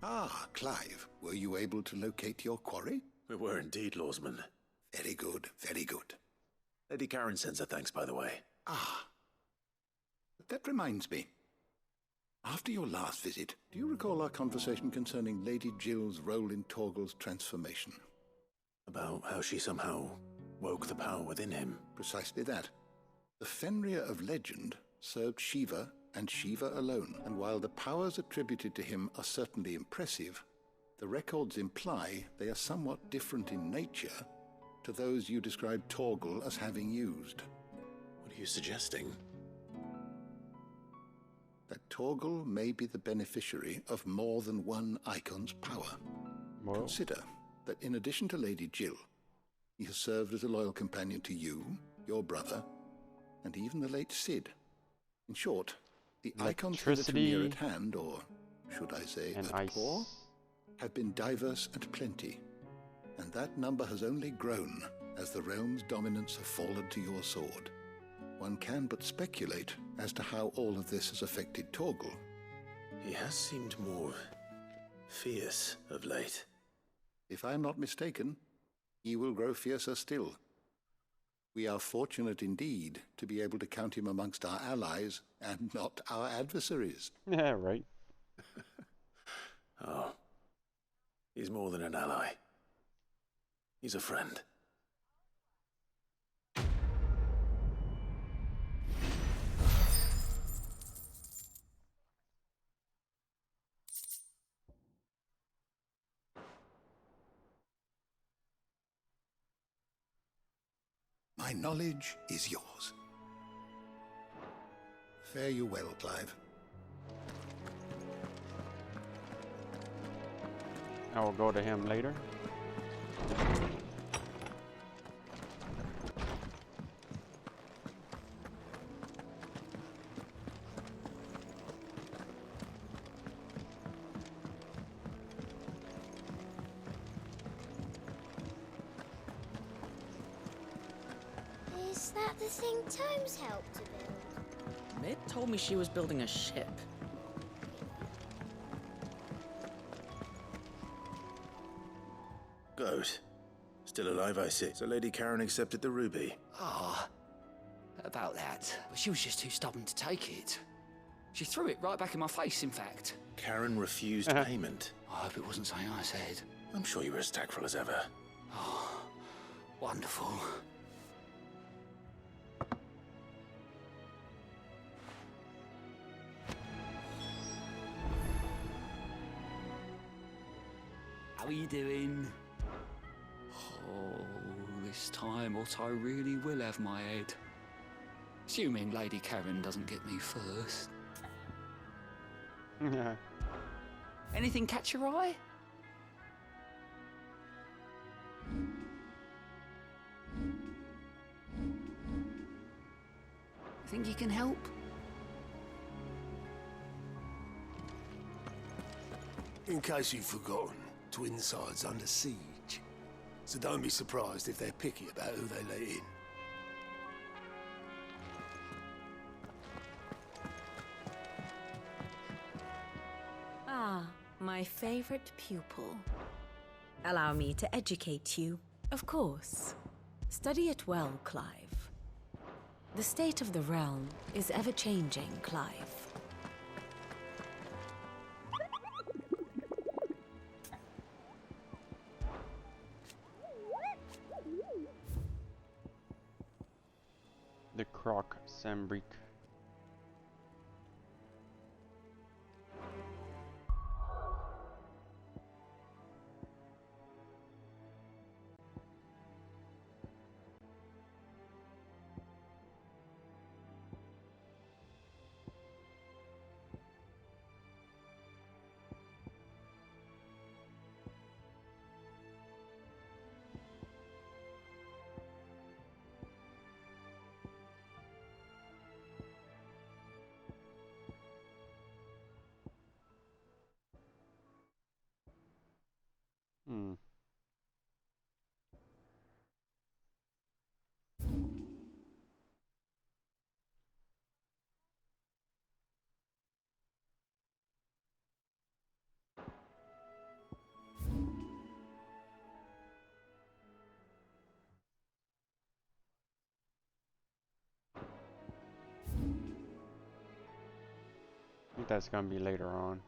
Ah, Clive, were you able to locate your quarry? We were indeed, Lawsman. Very good, very good. Lady Karen sends her thanks, by the way. Ah. That reminds me. After your last visit, do you recall our conversation concerning Lady Jill's role in Torgal's transformation? About how she somehow woke the power within him. Precisely that. The Fenrir of legend served Shiva and Shiva alone, and while the powers attributed to him are certainly impressive, the records imply they are somewhat different in nature to those you described Torgal as having used. What are you suggesting? That Torgal may be the beneficiary of more than one icon's power. Whoa. Consider that in addition to Lady Jill, he has served as a loyal companion to you, your brother, and even the late Cid. In short, the icons hitherto near at hand, or should I say at paw, have been diverse and plenty, and that number has only grown as the realm's dominance have fallen to your sword. One can but speculate as to how all of this has affected Torgal. He has seemed more fierce of late. If I am not mistaken, he will grow fiercer still. We are fortunate indeed to be able to count him amongst our allies and not our adversaries. Yeah, right. Oh, he's more than an ally. He's a friend. My knowledge is yours. Fare you well, Clive. I will go to him later. Is that the thing Tomes helped to build? Mid told me she was building a ship. Goat. Still alive, I see. So Lady Karen accepted the ruby. Ah, about that. But she was just too stubborn to take it. She threw it right back in my face, in fact. Karen refused payment. I hope it wasn't something I said. I'm sure you were as tactful as ever. Oh, wonderful. How you doing? Oh, this time Otto really will have my head. Assuming Lady Karen doesn't get me first. Anything catch your eye? Think you can help? In case you've forgotten, Twinside's under siege. So don't be surprised if they're picky about who they let in. Ah, my favorite pupil. Allow me to educate you. Of course. Study it well, Clive. The state of the realm is ever-changing, Clive. The Croc Sambrique. Hmm. I think that's gonna be later on.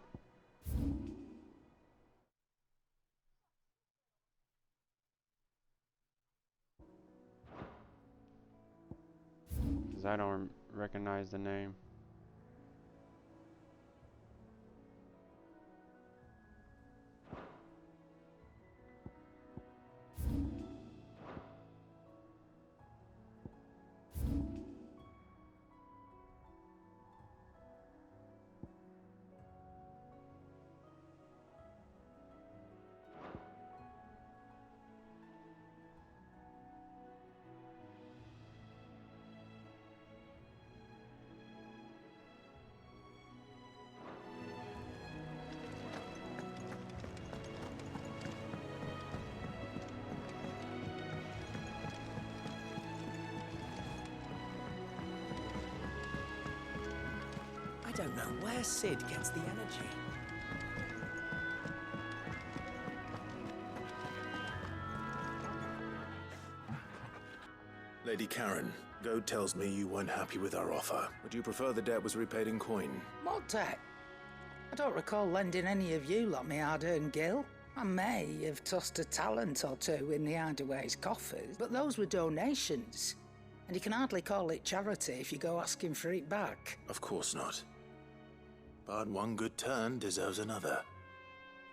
Because I don't recognize the name. I don't know where Sid gets the energy. Lady Karen, Goad tells me you weren't happy with our offer. Would you prefer the debt was repaid in coin? What debt? I don't recall lending any of you lot me hard-earned gil. I may have tossed a talent or two in the Hideaway's coffers, but those were donations. And you can hardly call it charity if you go asking for it back. Of course not. But one good turn deserves another.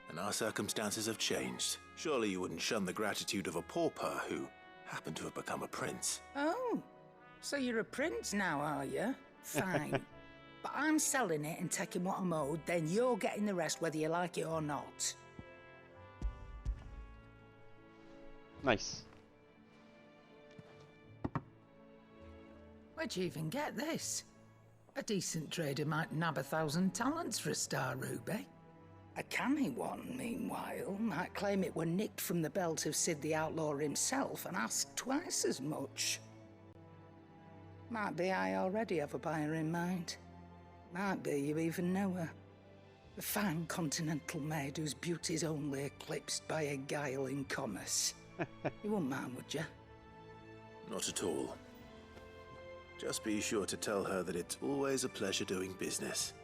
And our circumstances have changed. Surely you wouldn't shun the gratitude of a pauper who happened to have become a prince. Oh, so you're a prince now, are you? Fine. But I'm selling it and taking what I'm owed, then you're getting the rest whether you like it or not. Nice. Where'd you even get this? A decent trader might nab 1,000 talents for a star ruby. A canny one, meanwhile, might claim it were nicked from the belt of Sid the Outlaw himself and ask twice as much. Might be I already have a buyer in mind. Might be you even know her. A fine continental maid whose beauty's only eclipsed by a guile in commerce. You wouldn't mind, would you? Not at all. Just be sure to tell her that it's always a pleasure doing business.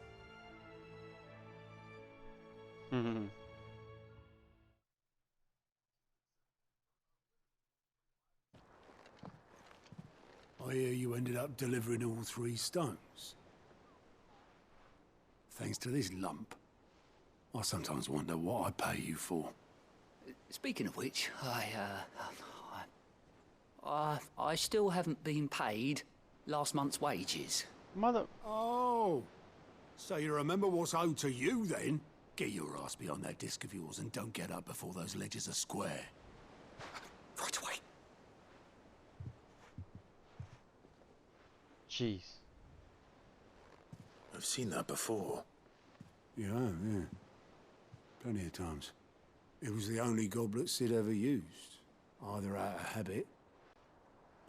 I hear you ended up delivering all 3 stones. Thanks to this lump. I sometimes wonder what I pay you for. Speaking of which, I still haven't been paid last month's wages. Mother... Oh, so you remember what's owed to you, then? Get your ass behind that disc of yours and don't get up before those ledgers are square. Right away. Jeez. I've seen that before. Yeah, yeah. Plenty of times. It was the only goblet Sid ever used. Either out of habit,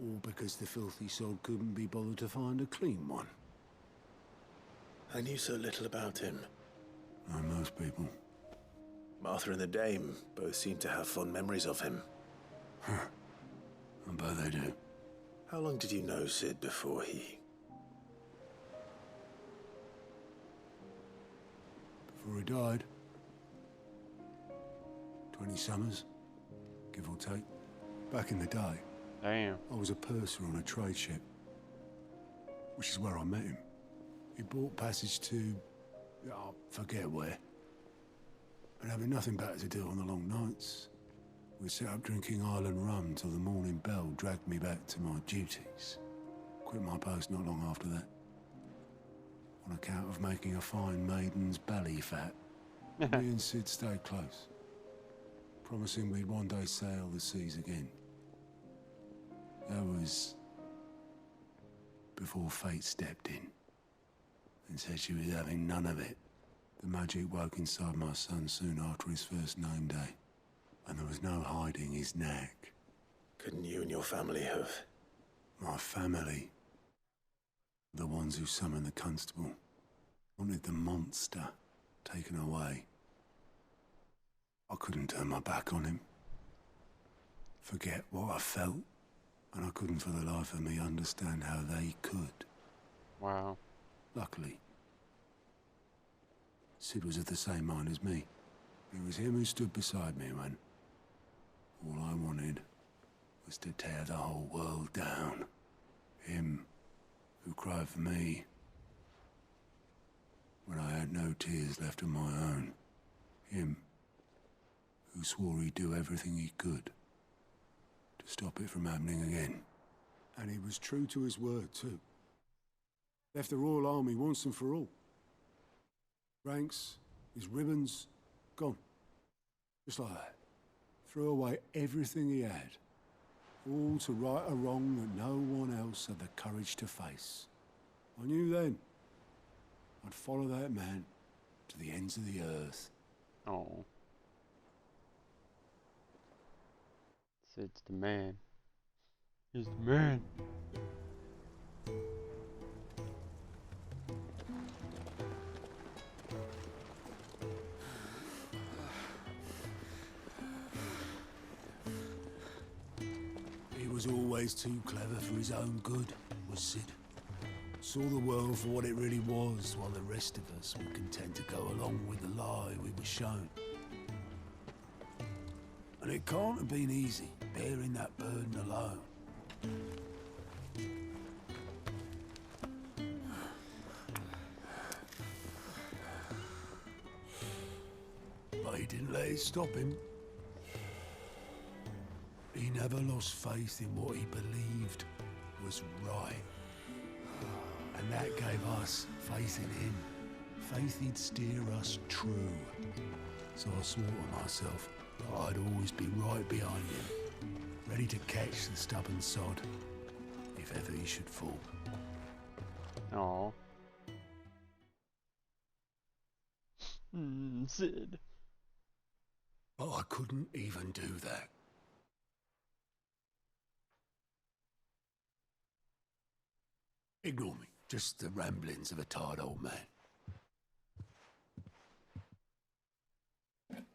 or because the filthy sod couldn't be bothered to find a clean one. I knew so little about him. Like most people. Martha and the Dame both seem to have fond memories of him. I bet they do. How long did you know Sid before he... Before he died? 20 summers, give or take. Back in the day, damn, I was a purser on a trade ship, which is where I met him. He bought passage to... I forget where. But having nothing better to do on the long nights, we sat up drinking island rum till the morning bell dragged me back to my duties. Quit my post not long after that. On account of making a fine maiden's belly fat. Me and Sid stayed close, promising we'd one day sail the seas again. That was before fate stepped in and said she was having none of it. The magic woke inside my son soon after his first name day, and there was no hiding his knack. Couldn't you and your family have... My family, the ones who summoned the constable, wanted the monster taken away. I couldn't turn my back on him, forget what I felt, and I couldn't for the life of me understand how they could. Wow. Luckily, Sid was of the same mind as me. It was him who stood beside me when all I wanted was to tear the whole world down. Him who cried for me when I had no tears left of my own. Him who swore he'd do everything he could to stop it from happening again. And he was true to his word, too. Left the Royal Army once and for all. Ranks, his ribbons, gone. Just like that. Threw away everything he had. All to right a wrong that no one else had the courage to face. I knew then I'd follow that man to the ends of the earth. Oh. Sid's the man. He's the man. He was always too clever for his own good, was Sid. Saw the world for what it really was, while the rest of us were content to go along with the lie we were shown. And it can't have been easy, bearing that burden alone. But he didn't let it stop him. He never lost faith in what he believed was right. And that gave us faith in him. Faith he'd steer us true. So I swore to myself that I'd always be right behind him, ready to catch the stubborn sod, if ever he should fall. Oh. Sid. But I couldn't even do that. Ignore me. Just the ramblings of a tired old man.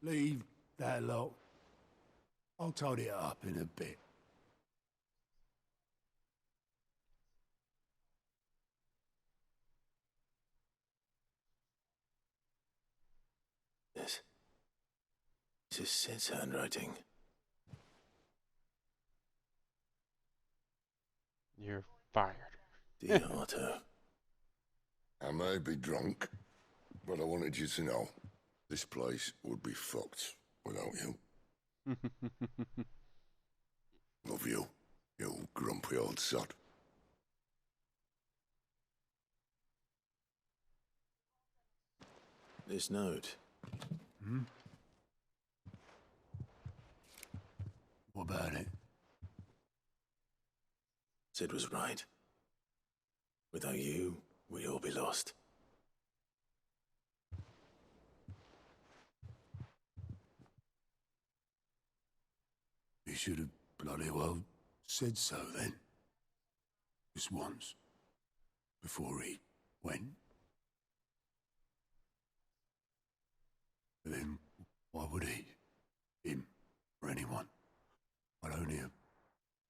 Leave that lot. I'll tidy it up in a bit. This is Sid's handwriting. You're fired. Dear Otto. I may be drunk, but I wanted you to know this place would be fucked without you. Love you, you grumpy old sod. This note. Hmm? What about it? Sid was right. Without you, we'd all be lost. He should have bloody well said so then. Just once. Before he went. But then, why would he? Him, or anyone? I'd only have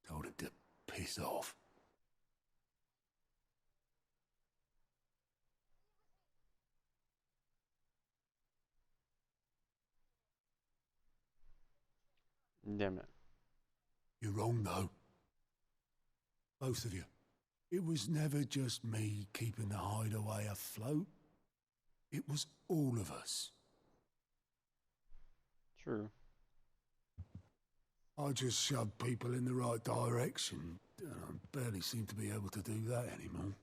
told him to piss off. Damn it. You're wrong, though. Both of you. It was never just me keeping the hideaway afloat. It was all of us. True. I just shoved people in the right direction, and I barely seem to be able to do that anymore.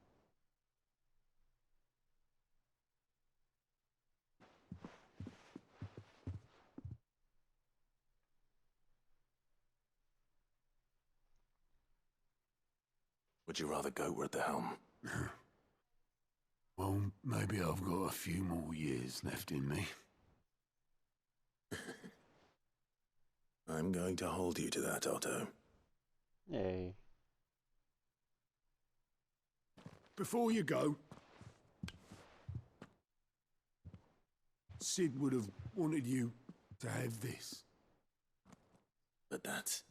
Would you rather go at the helm? Well, maybe I've got a few more years left in me. I'm going to hold you to that, Otto. Yay. Before you go, Sid would have wanted you to have this. But that's...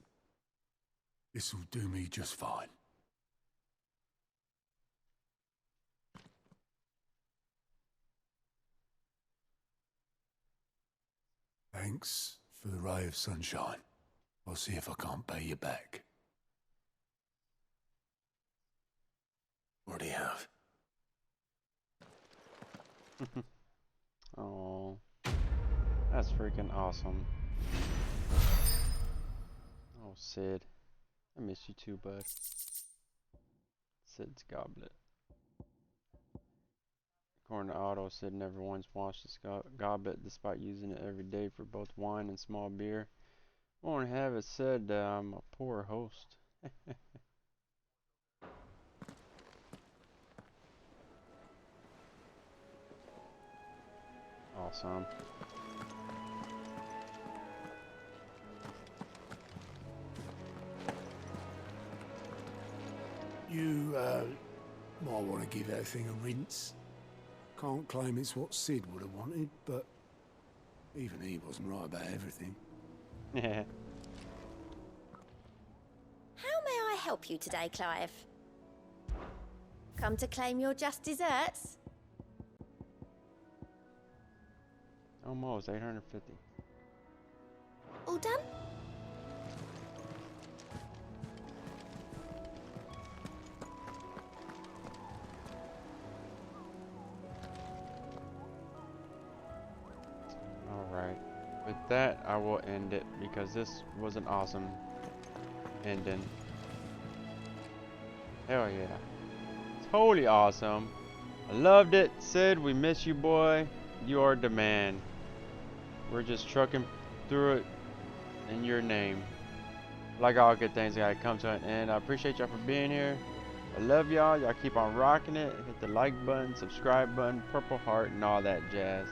This'll do me just fine. Thanks for the ray of sunshine. I'll see if I can't pay you back. Already have. Oh, that's freaking awesome. Oh, Sid. I miss you too, bud. Sid's goblet. According to Otto, Sid never once washed his goblet despite using it every day for both wine and small beer. Won't have it said I'm a poor host. Awesome. You, might want to give that thing a rinse. Can't claim it's what Sid would have wanted, but even he wasn't right about everything. Yeah. How may I help you today, Clive? Come to claim your just desserts? Almost 850. All done? Alright. With that, I will end it because this was an awesome ending. Hell yeah. Totally awesome. I loved it. Sid, we miss you, boy. You are the man. We're just trucking through it in your name. Like all good things, gotta come to an end. I appreciate y'all for being here. I love y'all. Y'all keep on rocking it. Hit the like button, subscribe button, purple heart, and all that jazz.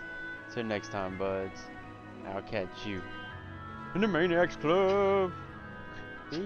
Till next time, buds. I'll catch you in the Maniacs Club. Peace.